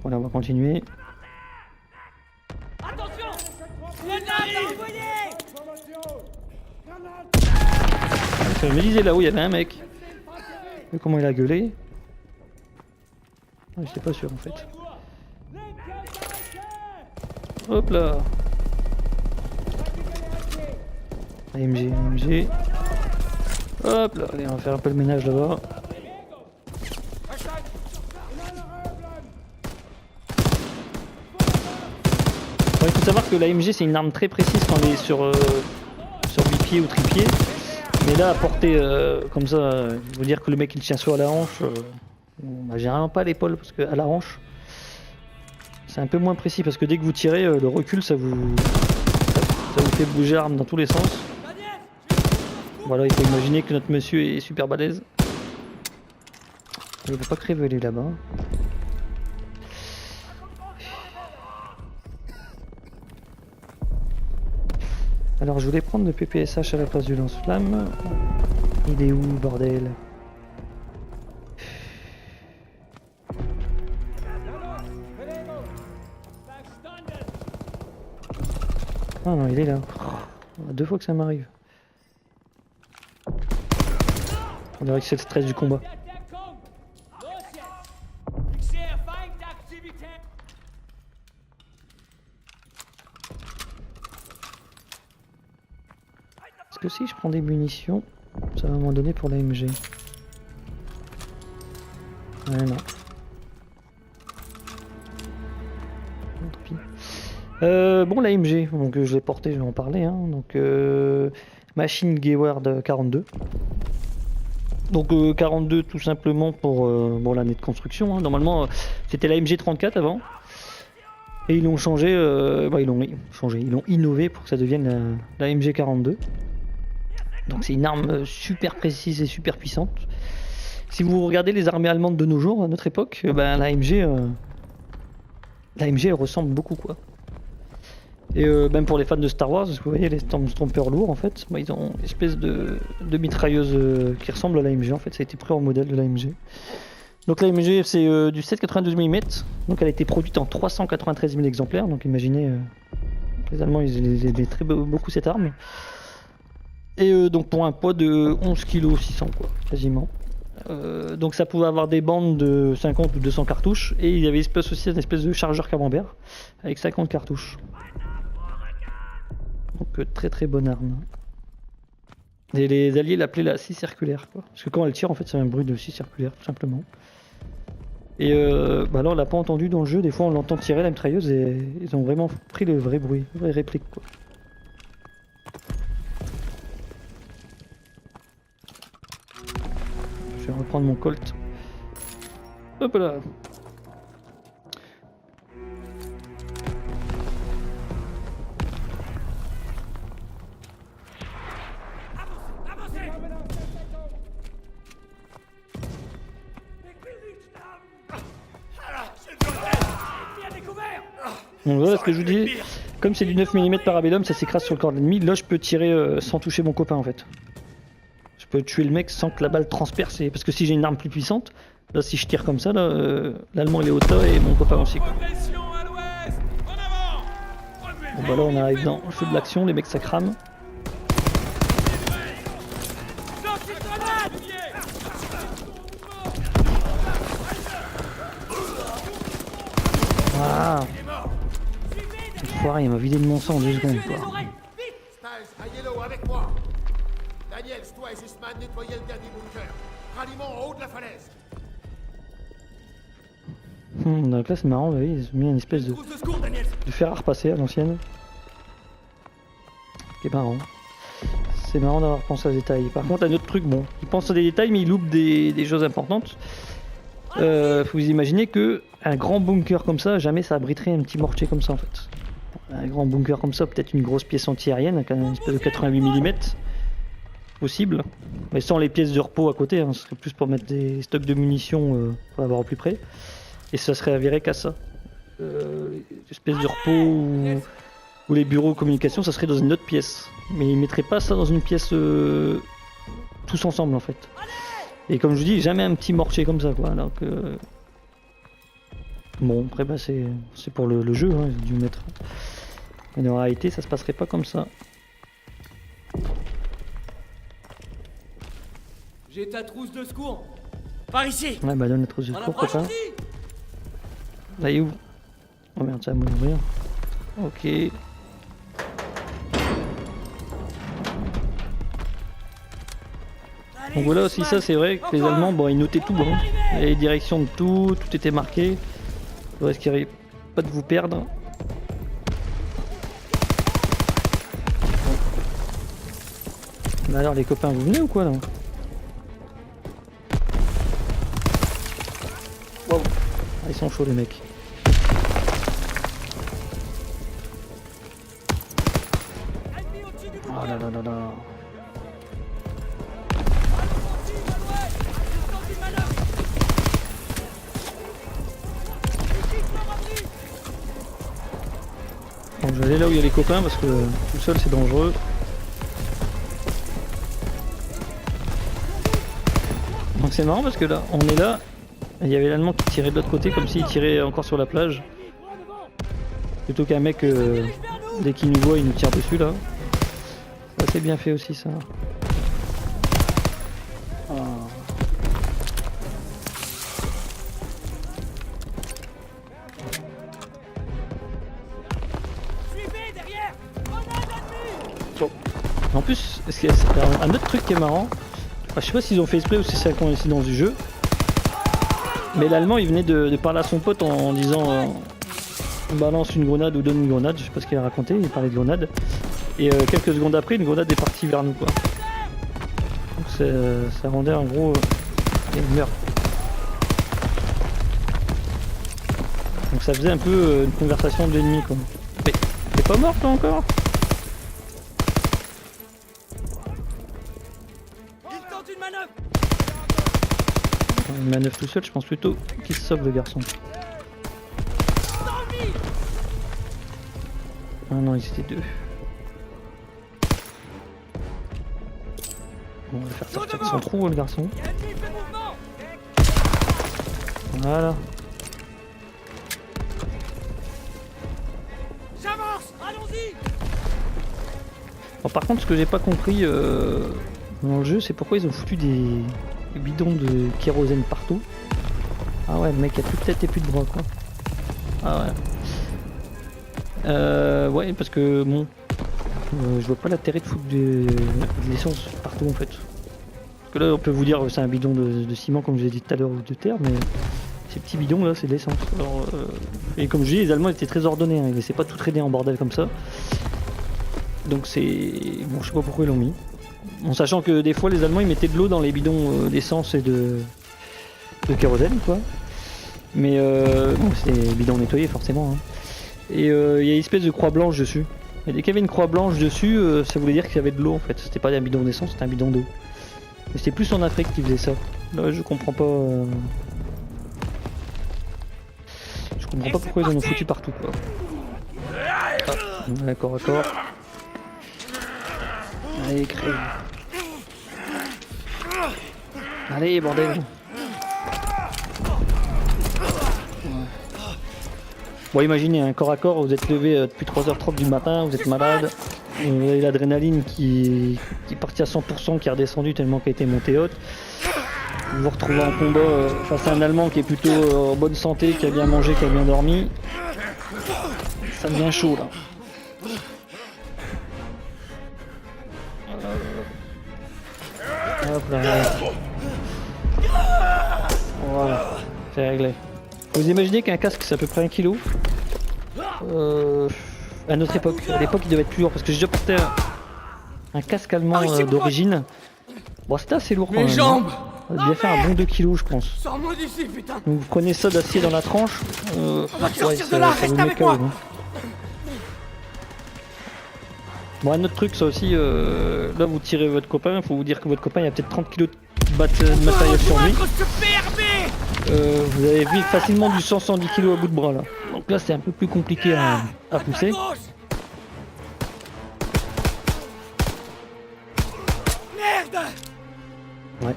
Voilà on va continuer. Attention! Grenade envoyée! Je me disais là où il y avait un mec. Et comment il a gueulé. Je sais pas sûr en fait. Hop là. AMG. Hop là, allez on va faire un peu le ménage là-bas. Il faut savoir savoir que l'AMG c'est une arme très précise quand elle est sur bipied ou tripied. Mais là, à porter comme ça, vous dire que le mec il tient soit à la hanche, bah, j'ai vraiment pas à l'épaule parce que à la hanche, c'est un peu moins précis parce que dès que vous tirez, le recul ça vous fait bouger l'arme dans tous les sens. Voilà, il faut imaginer que notre monsieur est super balèze. Il va pas crever là-bas. Alors je voulais prendre le PPSH à la place du lance-flamme. Il est où, bordel? Ah non, il est là. Oh, 2 fois que ça m'arrive. On dirait que c'est le stress du combat. Est-ce que si je prends des munitions, ça va m'en donner pour l'AMG? Ouais, non. Tant pis. Bon, l'AMG, donc je l'ai porté, je vais en parler. Hein. Donc, Machine Gayward 42. Donc 42 tout simplement pour bon, l'année de construction. Hein. Normalement, c'était l'AMG 34 avant. Et ils l'ont changé, bah, ils l'ont innové pour que ça devienne la MG 42. Donc c'est une arme super précise et super puissante. Si vous regardez les armées allemandes de nos jours, à notre époque, ben, la MG elle ressemble beaucoup quoi. Et même pour les fans de Star Wars, parce que vous voyez les Stormtroopers lourds en fait, bah, ils ont une espèce de mitrailleuse qui ressemble à l'AMG en fait, ça a été pris en modèle de l'AMG. Donc l'AMG c'est du 7,92 mm, donc elle a été produite en 393 000 exemplaires, donc imaginez, les Allemands ils aimaient très beaucoup cette arme. Et donc pour un poids de 11 kg 600 quoi, quasiment. Donc ça pouvait avoir des bandes de 50 ou 200 cartouches, et il y avait aussi une espèce de chargeur camembert avec 50 cartouches. Donc très très bonne arme. Et les alliés l'appelaient la scie circulaire quoi. Parce que quand elle tire en fait c'est un bruit de scie circulaire tout simplement. Et bah alors on l'a pas entendu dans le jeu, des fois on l'entend tirer la mitrailleuse et ils ont vraiment pris le vrai bruit, la vraie réplique quoi. Je vais reprendre mon Colt. Hop là. Donc voilà ce que je vous dis, comme c'est du 9 mm parabellum, ça s'écrase sur le corps de l'ennemi, là je peux tirer sans toucher mon copain en fait. Je peux tuer le mec sans que la balle transperce, parce que si j'ai une arme plus puissante, là si je tire comme ça, là l'allemand il est au tas et mon copain aussi quoi. Bon bah là on arrive dans le feu de l'action, les mecs ça crame. Ah. L'enfoiré, il m'a vidé de mon sang en 2 secondes quoi. Ayez-le avec moi. Daniel, toi et Sussman, nettoyez le dernier bunker. Ralliement en haut de la falaise. Donc là c'est marrant, bah oui, ils ont mis une espèce de fer à repasser à l'ancienne. C'est marrant. C'est marrant d'avoir pensé à ce détail. Par contre un autre truc, bon, ils pensent à des détails mais ils loupent des choses importantes. Faut vous imaginer que un grand bunker comme ça, jamais ça abriterait un petit mortier comme ça en fait. Un grand bunker comme ça, peut-être une grosse pièce anti-aérienne avec une espèce de 88 mm possible, mais sans les pièces de repos à côté, hein, ce serait plus pour mettre des stocks de munitions pour l'avoir au plus près, et ça serait avéré qu'à ça. Espèce de repos ou les bureaux de communication, ça serait dans une autre pièce, mais ils mettraient pas ça dans une pièce tous ensemble en fait. Et comme je vous dis, jamais un petit mortier comme ça quoi, alors que... Bon, après bah c'est pour le jeu, hein, ils ont dû mettre... Mais en réalité, ça se passerait pas comme ça. J'ai ta trousse de secours. Par ici. Ouais bah donne la trousse de secours copain. Là il est où? Oh merde, ça va m'ouvrir. Ok. Donc voilà aussi ça c'est vrai que les Allemands bon ils notaient tout bon. Il y avait les directions de tout était marqué. Vous risquerez pas de vous perdre. Bah alors les copains, vous venez ou quoi là? Wow. Ah, ils sont chauds les mecs. Ennemi au-dessus du Oh bouclier. là là là là. Allons-y, Malouette. Instant d'une manœuvre. Équipement abri. Bon, je vais aller là où il y a les copains parce que tout seul c'est dangereux. Donc c'est marrant parce que là, on est là, et il y avait l'Allemand qui tirait de l'autre côté comme s'il tirait encore sur la plage. Plutôt qu'un mec, dès qu'il nous voit, il nous tire dessus là. Ça c'est bien fait aussi ça. Ah. Suivez derrière. Grenade ennemie. Bon. En plus, c'est un autre truc qui est marrant. Enfin, je sais pas s'ils ont fait exprès ou si c'est la coïncidence du jeu. Mais l'Allemand il venait de parler à son pote en disant balance une grenade ou donne une grenade, je sais pas ce qu'il a raconté, il parlait de grenade. Et quelques secondes après, une grenade est partie vers nous quoi. Donc ça rendait en gros une meurtre. Donc ça faisait un peu une conversation de l'ennemi quoi. Mais t'es pas mort toi encore? Il tente une manœuvre. Une manœuvre tout seul, je pense plutôt qu'il se sauve le garçon. Dans le mille. Ah non, ils étaient deux. Bon, on va le faire sortir de son trou, le garçon. Ennemi fait mouvement. Voilà. J'avance. Allons-y. Bon, par contre, ce que j'ai pas compris dans le jeu, c'est pourquoi ils ont foutu des bidons de kérosène partout. Ah ouais, le mec a plus de tête et plus de bras quoi. Ah ouais. Ouais, parce que bon, je vois pas l'intérêt de foutre de l'essence partout en fait. Parce que là, on peut vous dire c'est un bidon de ciment comme je l'ai dit tout à l'heure ou de terre, mais ces petits bidons là, c'est de l'essence. Alors, et comme je dis, les Allemands étaient très ordonnés, hein, ils laissaient pas tout traîner en bordel comme ça. Donc c'est bon, je sais pas pourquoi ils l'ont mis. En sachant que des fois les Allemands ils mettaient de l'eau dans les bidons d'essence et de kérosène quoi. Mais bon, c'est des bidons nettoyés forcément. Hein. Et il y a une espèce de croix blanche dessus. Et dès qu'il y avait une croix blanche dessus, ça voulait dire qu'il y avait de l'eau en fait. C'était pas un bidon d'essence, c'était un bidon d'eau. Mais c'était plus en Afrique qu'ils faisaient ça. Là je comprends pas. Je comprends pas pourquoi ils en ont foutu partout quoi. Ah, d'accord, d'accord. Allez, crève. Allez, bordel. Ouais. Bon, imaginez un corps à corps, vous êtes levé depuis 3h30 du matin, vous êtes malade, vous avez l'adrénaline qui est partie à 100%, qui est redescendue tellement qu'elle était montée haute. Vous vous retrouvez en combat face à un Allemand qui est plutôt en bonne santé, qui a bien mangé, qui a bien dormi. Ça devient chaud là. Hop là. Voilà, c'est réglé. Vous imaginez qu'un casque c'est à peu près 1 kg. À notre époque, à l'époque il devait être plus lourd parce que j'ai déjà porté un casque allemand d'origine. Bon, c'était assez lourd quand même. Mes jambes. Ça devait bien faire un bon 2 kg je pense. Sors-moi d'ici, putain. Donc vous prenez ça d'acier dans la tranche. va te sortir de là, ça reste vous met avec KO, moi. hein. Bon, un autre truc, ça aussi, là vous tirez votre copain, faut vous dire que votre copain il a peut-être 30 kg de matériel sur lui. Vous avez vite facilement du 100-110 kg à bout de bras là. Donc là c'est un peu plus compliqué à pousser. Merde. Ouais.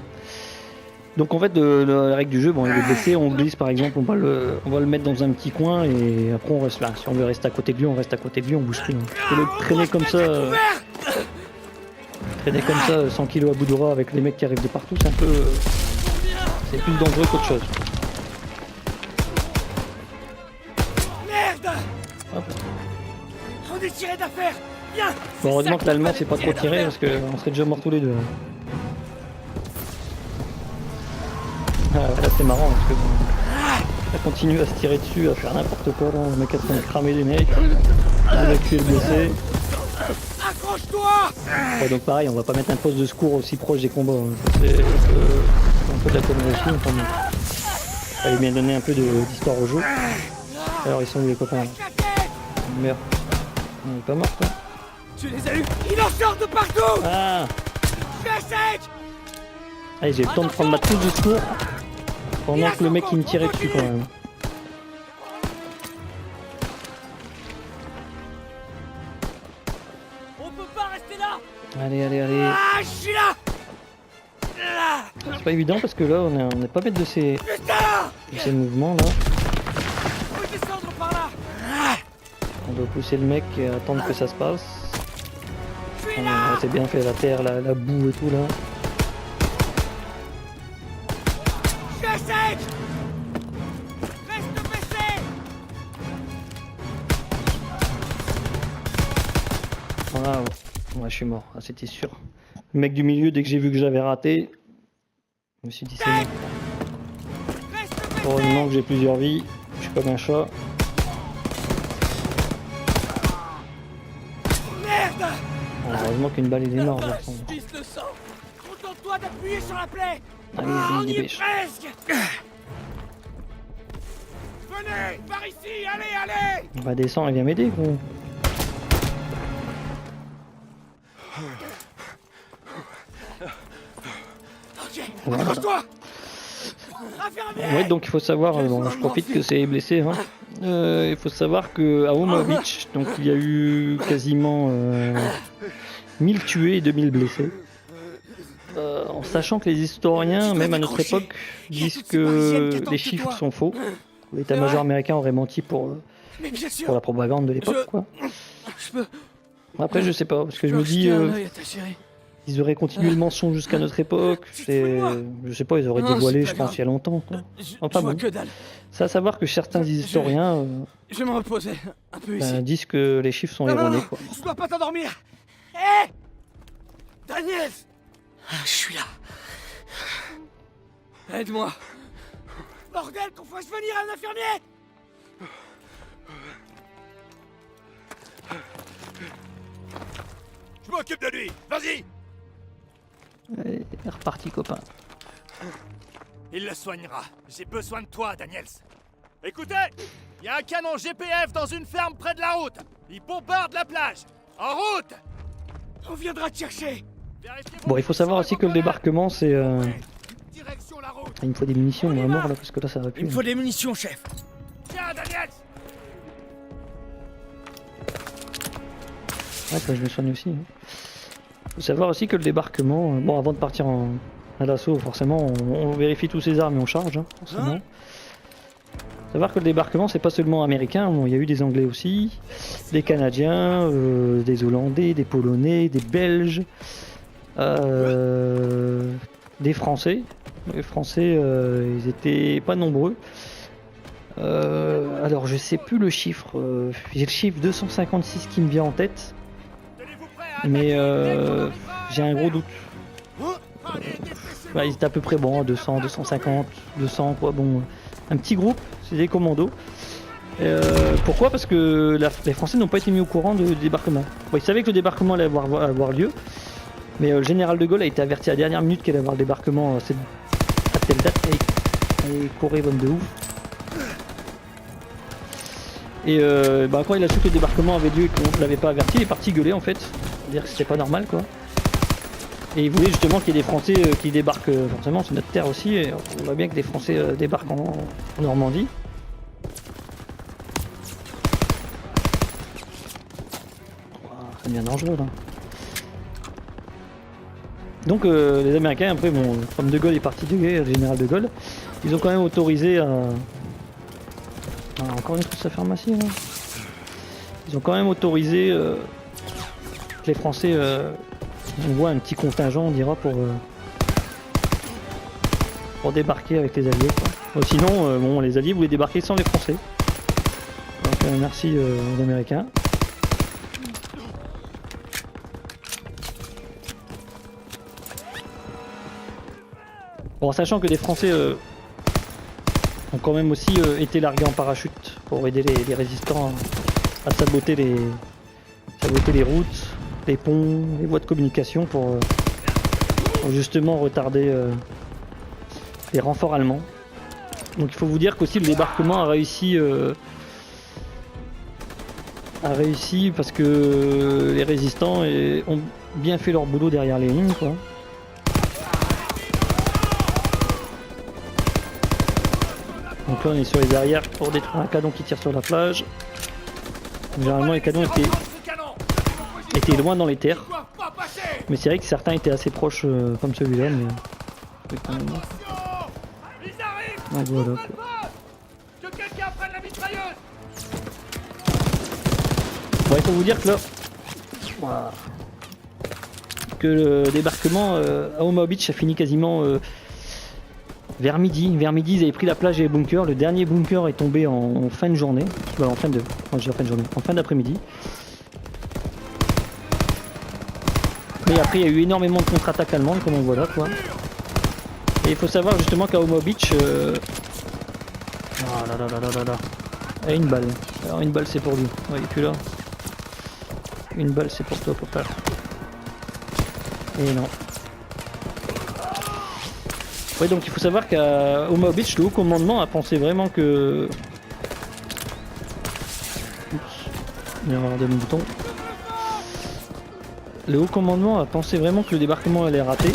Donc en fait la règle du jeu, bon il est blessé, on glisse par exemple, on va le mettre dans un petit coin et après on reste là. Si on veut rester à côté de lui, on reste à côté de lui, on bouge plus. Hein. Le traîner comme ça, traîner comme ça 100 kg à bout de bras avec les mecs qui arrivent de partout, c'est un peu, c'est plus dangereux qu'autre chose. Merde. Hop. On est tiré d'affaire. Viens. Bon, heureusement que l'Allemand s'est pas trop tiré parce qu'on serait déjà morts tous les deux. Ah, là c'est marrant parce que bon, ça continue à se tirer dessus, à faire n'importe quoi là, le mec est en train de cramer des mecs, on a tué le blessé. Accroche-toi! Ouais, donc pareil, on va pas mettre un poste de secours aussi proche des combats. Hein. C'est un peu de la connerie aussi. Enfin, bon. Fallait bien donner un peu d'histoire au jeu. Alors ils sont où les copains là? Merde. On est pas mort quoi. Tu les as eus! Il en sort de partout! Ah, Fais sec! allez, j'ai le temps de prendre ma trousse de secours pendant que le mec il me tirait dessus quand même. On peut pas rester là! Allez, allez, allez. Ah, je suis là! Là! C'est pas évident parce que là on est pas bête de ces Putain! mouvements là. Faut descendre par là! On doit pousser le mec et attendre que ça se passe. Je suis là! C'est bien fait, la terre, la boue et tout là. Fais sec! Reste baissé! Voilà, ouais, je suis mort, ah, c'était sûr. Le mec du milieu, dès que j'ai vu que j'avais raté, je me suis dit c'est bon. Reste baissé! Heureusement que j'ai plusieurs vies, je suis comme un chat. Merde! Heureusement qu'une balle est énorme. Ah, je pisse le sang! Contente-toi d'appuyer sur la plaie! Allez, On allez, y est dépêche. presque! Venez! Par ici! Allez, allez! On va descendre et viens m'aider gros. Ok, Voilà. accroche-toi! Raffermis! Ouais, donc il faut savoir, bon, je profite que c'est blessé. Hein. Il faut savoir que à Omaha Beach, donc il y a eu quasiment 1000 tués et 2000 blessés. En sachant que les historiens, même à notre époque, disent que les chiffres sont faux. L'état-major américain aurait menti pour Mais bien sûr! la propagande de l'époque, quoi. Je peux... Après, je sais pas, parce que je me dis, jeter un œil à ta chérie. ils auraient continué le mensonge jusqu'à notre époque. Et, je sais pas, ils auraient Non, dévoilé, c'est je pas pense, il y a longtemps. Quoi. Je Enfin vois bon. que dalle. C'est à savoir que certains historiens Je vais me reposer un peu ici. disent que les chiffres sont Non, non, erronés, non, quoi. je dois pas t'endormir. Hé Daniel! Je suis là. Aide-moi. Bordel, qu'on fasse venir un infirmier! Je m'occupe de lui. Vas-y. Allez, reparti, copain. Il le soignera. J'ai besoin de toi, Daniels. Écoutez, il y a un canon GPF dans une ferme près de la route. Il bombarde la plage. En route. On viendra te chercher. Vérifiez Bon, il faut savoir aussi que le débarquement, c'est... Direction la route. Il me faut des munitions, moi, à mort, là, parce que là, ça va plus. Il me faut des munitions, chef. Tiens, Daniels. Ouais, ça, je me soigne aussi. Faut savoir aussi que le débarquement... bon, avant de partir à l'assaut, forcément, on vérifie tous ses armes et on charge, hein, forcément. Hein? Faut savoir que le débarquement, c'est pas seulement américain, bon, il y a eu des Anglais aussi, des Canadiens, des Hollandais, des Polonais, des Belges, des Français. Les Français, ils étaient pas nombreux. Alors, je sais plus le chiffre, j'ai le chiffre 256 qui me vient en tête, mais j'ai un gros doute. Bah, ils étaient à peu près bon, 200, 250, 200 quoi, bon, un petit groupe, c'est des commandos. Pourquoi? Parce que les Français n'ont pas été mis au courant du débarquement. Bon, ils savaient que le débarquement allait avoir lieu, mais le général de Gaulle a été averti à la dernière minute qu'il allait avoir le débarquement à telle date, et il courait comme de ouf. Et bah, quand il a su que le débarquement avait lieu et qu'on ne l'avait pas averti, il est parti gueuler en fait, dire que c'était pas normal quoi. Et il voulait justement qu'il y ait des Français qui débarquent, forcément c'est notre terre aussi, et on voit bien que des Français débarquent en Normandie. C'est bien dangereux là. Donc les Américains, après, bon, comme De Gaulle est parti du le général De Gaulle, ils ont quand même autorisé à... Ah, encore une trousse à pharmacie là. Ils ont quand même autorisé que les Français envoient un petit contingent, on dira, pour débarquer avec les Alliés. Quoi. Sinon, bon, les Alliés voulaient débarquer sans les Français. Donc merci aux Américains. Bon, sachant que des Français ont quand même aussi été largués en parachute pour aider les résistants à saboter les routes, les ponts, les voies de communication pour justement retarder les renforts allemands. Donc il faut vous dire qu'aussi le débarquement a réussi parce que les résistants ont bien fait leur boulot derrière les lignes, quoi. Donc là on est sur les arrières pour détruire un canon qui tire sur la plage. Généralement les canons étaient loin dans les terres. Mais c'est vrai que certains étaient assez proches comme celui-là. Mais... Donc voilà, quoi. Que quelqu'un prenne la mitrailleuse. Bon, il faut vous dire que là, voilà, que le débarquement à Omaha Beach a fini quasiment vers midi. Vers midi, ils avaient pris la plage et les bunkers. Le dernier bunker est tombé en fin de journée. Voilà, en fin d'après-midi. Mais après, il y a eu énormément de contre-attaques allemandes, comme on voit là, quoi. Et il faut savoir justement qu'à Omaha Beach, ah là là là là là là. Et une balle. Alors une balle c'est pour lui. Ouais, il est plus là. Une balle c'est pour toi, papa. Et non. Ouais, donc il faut savoir qu'à Omaha Beach, le haut commandement a pensé vraiment que... Oups. Il y a un demi-bouton. Le haut commandement a pensé vraiment que le débarquement allait rater.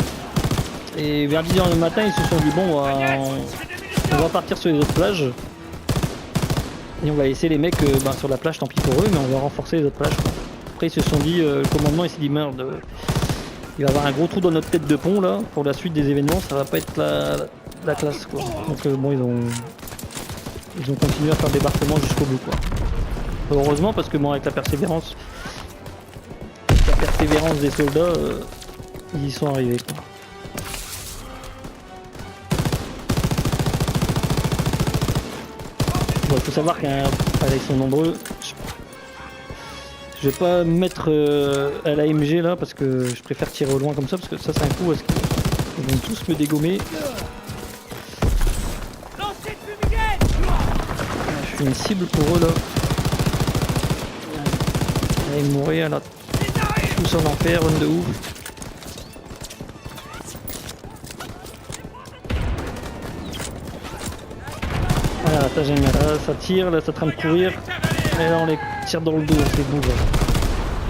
Et vers 10h du matin, ils se sont dit bon, on va partir sur les autres plages. Et on va laisser les mecs sur la plage, tant pis pour eux, mais on va renforcer les autres plages, quoi. Après ils se sont dit, le commandement il s'est dit merde, il va y avoir un gros trou dans notre tête de pont là, pour la suite des événements, ça va pas être la classe, quoi. Donc bon, ils ont continué à faire le débarquement jusqu'au bout, quoi. Heureusement, parce que bon, avec la persévérance des soldats, ils y sont arrivés, quoi. Bon, il faut savoir qu'ils sont nombreux. Je vais pas me mettre à la MG là parce que je préfère tirer au loin comme ça parce que ça c'est un coup parce qu'ils vont tous me dégommer. Je suis une cible pour eux là. Allez mourir là. Tous en enfer, run de ouf. Ah, ça j'aime bien, là ça tire, là ça est en train de courir, et là on les tire dans le dos, c'est beau là.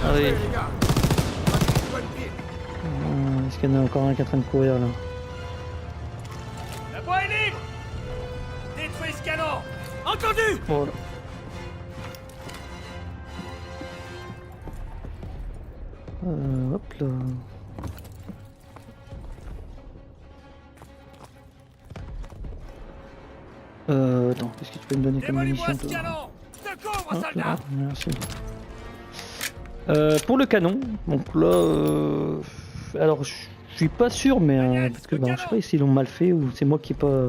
Allez. Est-ce qu'il y en a encore un qui est en train de courir là? La voie est libre. Détruis ce canon. Entendu. Voilà. Hop là. Attends, qu'est-ce que tu peux me donner comme munition toi? Hop là, merci. Pour le canon, donc là, alors je suis pas sûr, mais parce que je sais pas s'ils l'ont mal fait ou c'est moi qui ai pas.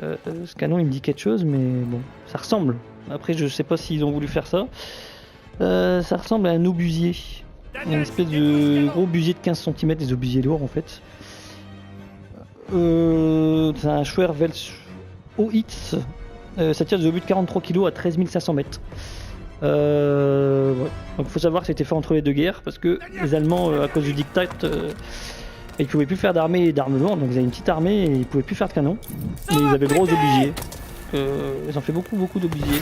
Ce canon il me dit quelque chose, mais bon, ça ressemble. Après, je sais pas s'ils ont voulu faire ça. Ça ressemble à un obusier, une espèce de gros busier de 15 cm, des obusiers lourds en fait. C'est un Schwerwelz OX, ça tire des obus de 43 kg à 13 500 mètres. Ouais. Donc il faut savoir que c'était fait entre les deux guerres parce que les Allemands, à cause du diktat, ils pouvaient plus faire d'armée et d'armes lourdes, donc ils avaient une petite armée et ils pouvaient plus faire de canon, mais ils avaient le droit aux obusiers. Ils ont fait beaucoup d'obusiers.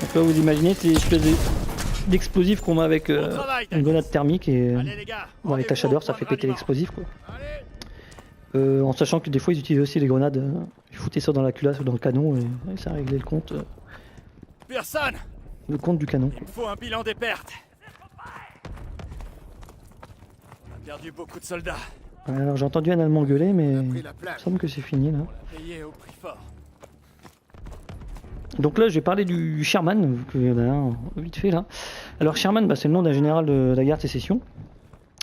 Donc là vous imaginez ces espèces d'explosifs qu'on met avec une grenade thermique et bon, avec la chaleur ça fait péter l'explosif, quoi. En sachant que des fois ils utilisaient aussi les grenades, ils foutaient ça dans la culasse ou dans le canon et ça réglait le compte. Personne. Le compte du canon. Il faut un bilan des pertes. On a perdu beaucoup de soldats. Alors j'ai entendu un Allemand gueuler, mais il me semble que c'est fini là. Payé au prix fort. Donc là je vais parler du Sherman, vu qu'il y en a un vite fait là. Alors Sherman, c'est le nom d'un général de la guerre de sécession.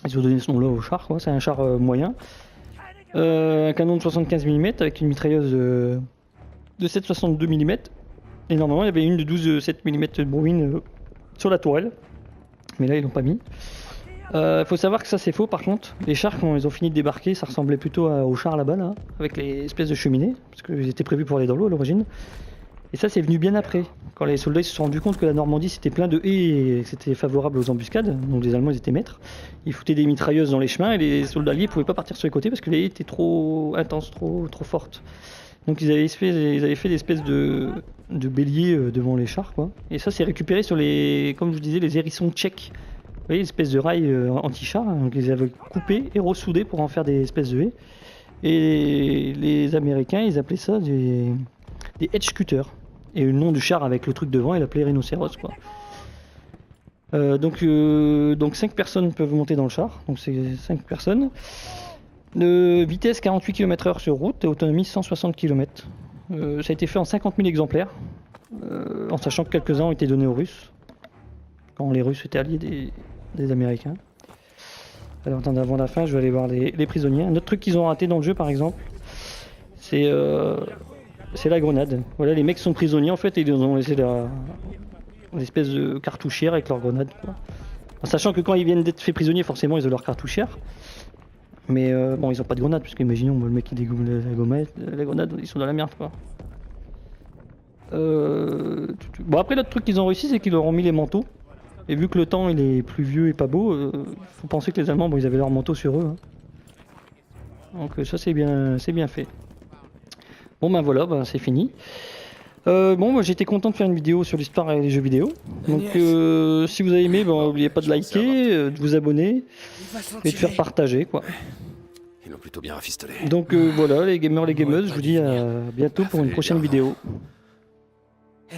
Ils ont donné ce nom là au char, quoi. C'est un char moyen. Un canon de 75 mm avec une mitrailleuse de 7,62 mm. Et normalement il y avait une de 12,7 mm de Browning sur la tourelle. Mais là ils l'ont pas mis. Faut savoir que ça c'est faux par contre. Les chars quand ils ont fini de débarquer ça ressemblait plutôt aux chars là-bas là, avec les espèces de cheminées. Parce qu'ils étaient prévus pour aller dans l'eau à l'origine. Et ça, c'est venu bien après, quand les soldats ils se sont rendus compte que la Normandie c'était plein de haies et que c'était favorable aux embuscades, donc les Allemands ils étaient maîtres. Ils foutaient des mitrailleuses dans les chemins et les soldats alliés pouvaient pas partir sur les côtés parce que les haies étaient trop intenses, trop fortes. Donc ils avaient fait des espèces de béliers devant les chars, quoi. Et ça, c'est récupéré sur les, comme je vous disais, les hérissons tchèques. Vous voyez, l'espèce de rail anti-char, hein, donc ils les avaient coupés et ressoudés pour en faire des espèces de haies. Et les Américains, ils appelaient ça des hedge cutters. Et le nom du char avec le truc devant, il appelait rhinocéros, quoi. Donc 5 personnes peuvent monter dans le char, donc c'est 5 personnes. Vitesse 48 km/h sur route et autonomie 160 km. Ça a été fait en 50 000 exemplaires, en sachant que quelques-uns ont été donnés aux Russes, quand les Russes étaient alliés des Américains. Alors attendez, avant la fin, je vais aller voir les prisonniers. Un autre truc qu'ils ont raté dans le jeu, par exemple, c'est la grenade. Voilà, les mecs sont prisonniers en fait et ils ont laissé l'espèce de cartouchière avec leur grenade, quoi. En sachant que quand ils viennent d'être faits prisonniers, forcément ils ont leur cartouchière. Mais bon, ils ont pas de grenade, parce qu'imaginons le mec qui dégomme la grenade, ils sont dans la merde, quoi. Bon, après l'autre truc qu'ils ont réussi, c'est qu'ils leur ont mis les manteaux. Et vu que le temps il est pluvieux et pas beau, faut penser que les Allemands, bon, ils avaient leur manteau sur eux, hein. Donc ça c'est bien fait. Bon ben voilà, ben, c'est fini. Bon, moi j'étais content de faire une vidéo sur l'histoire et les jeux vidéo. Donc si vous avez aimé, ben, n'oubliez pas de liker, de vous abonner et de faire partager, quoi. Ils l'ont plutôt bien rafistolé. Donc voilà les gamers, les gameuses, je vous dis à bientôt pour une prochaine vidéo. Eh,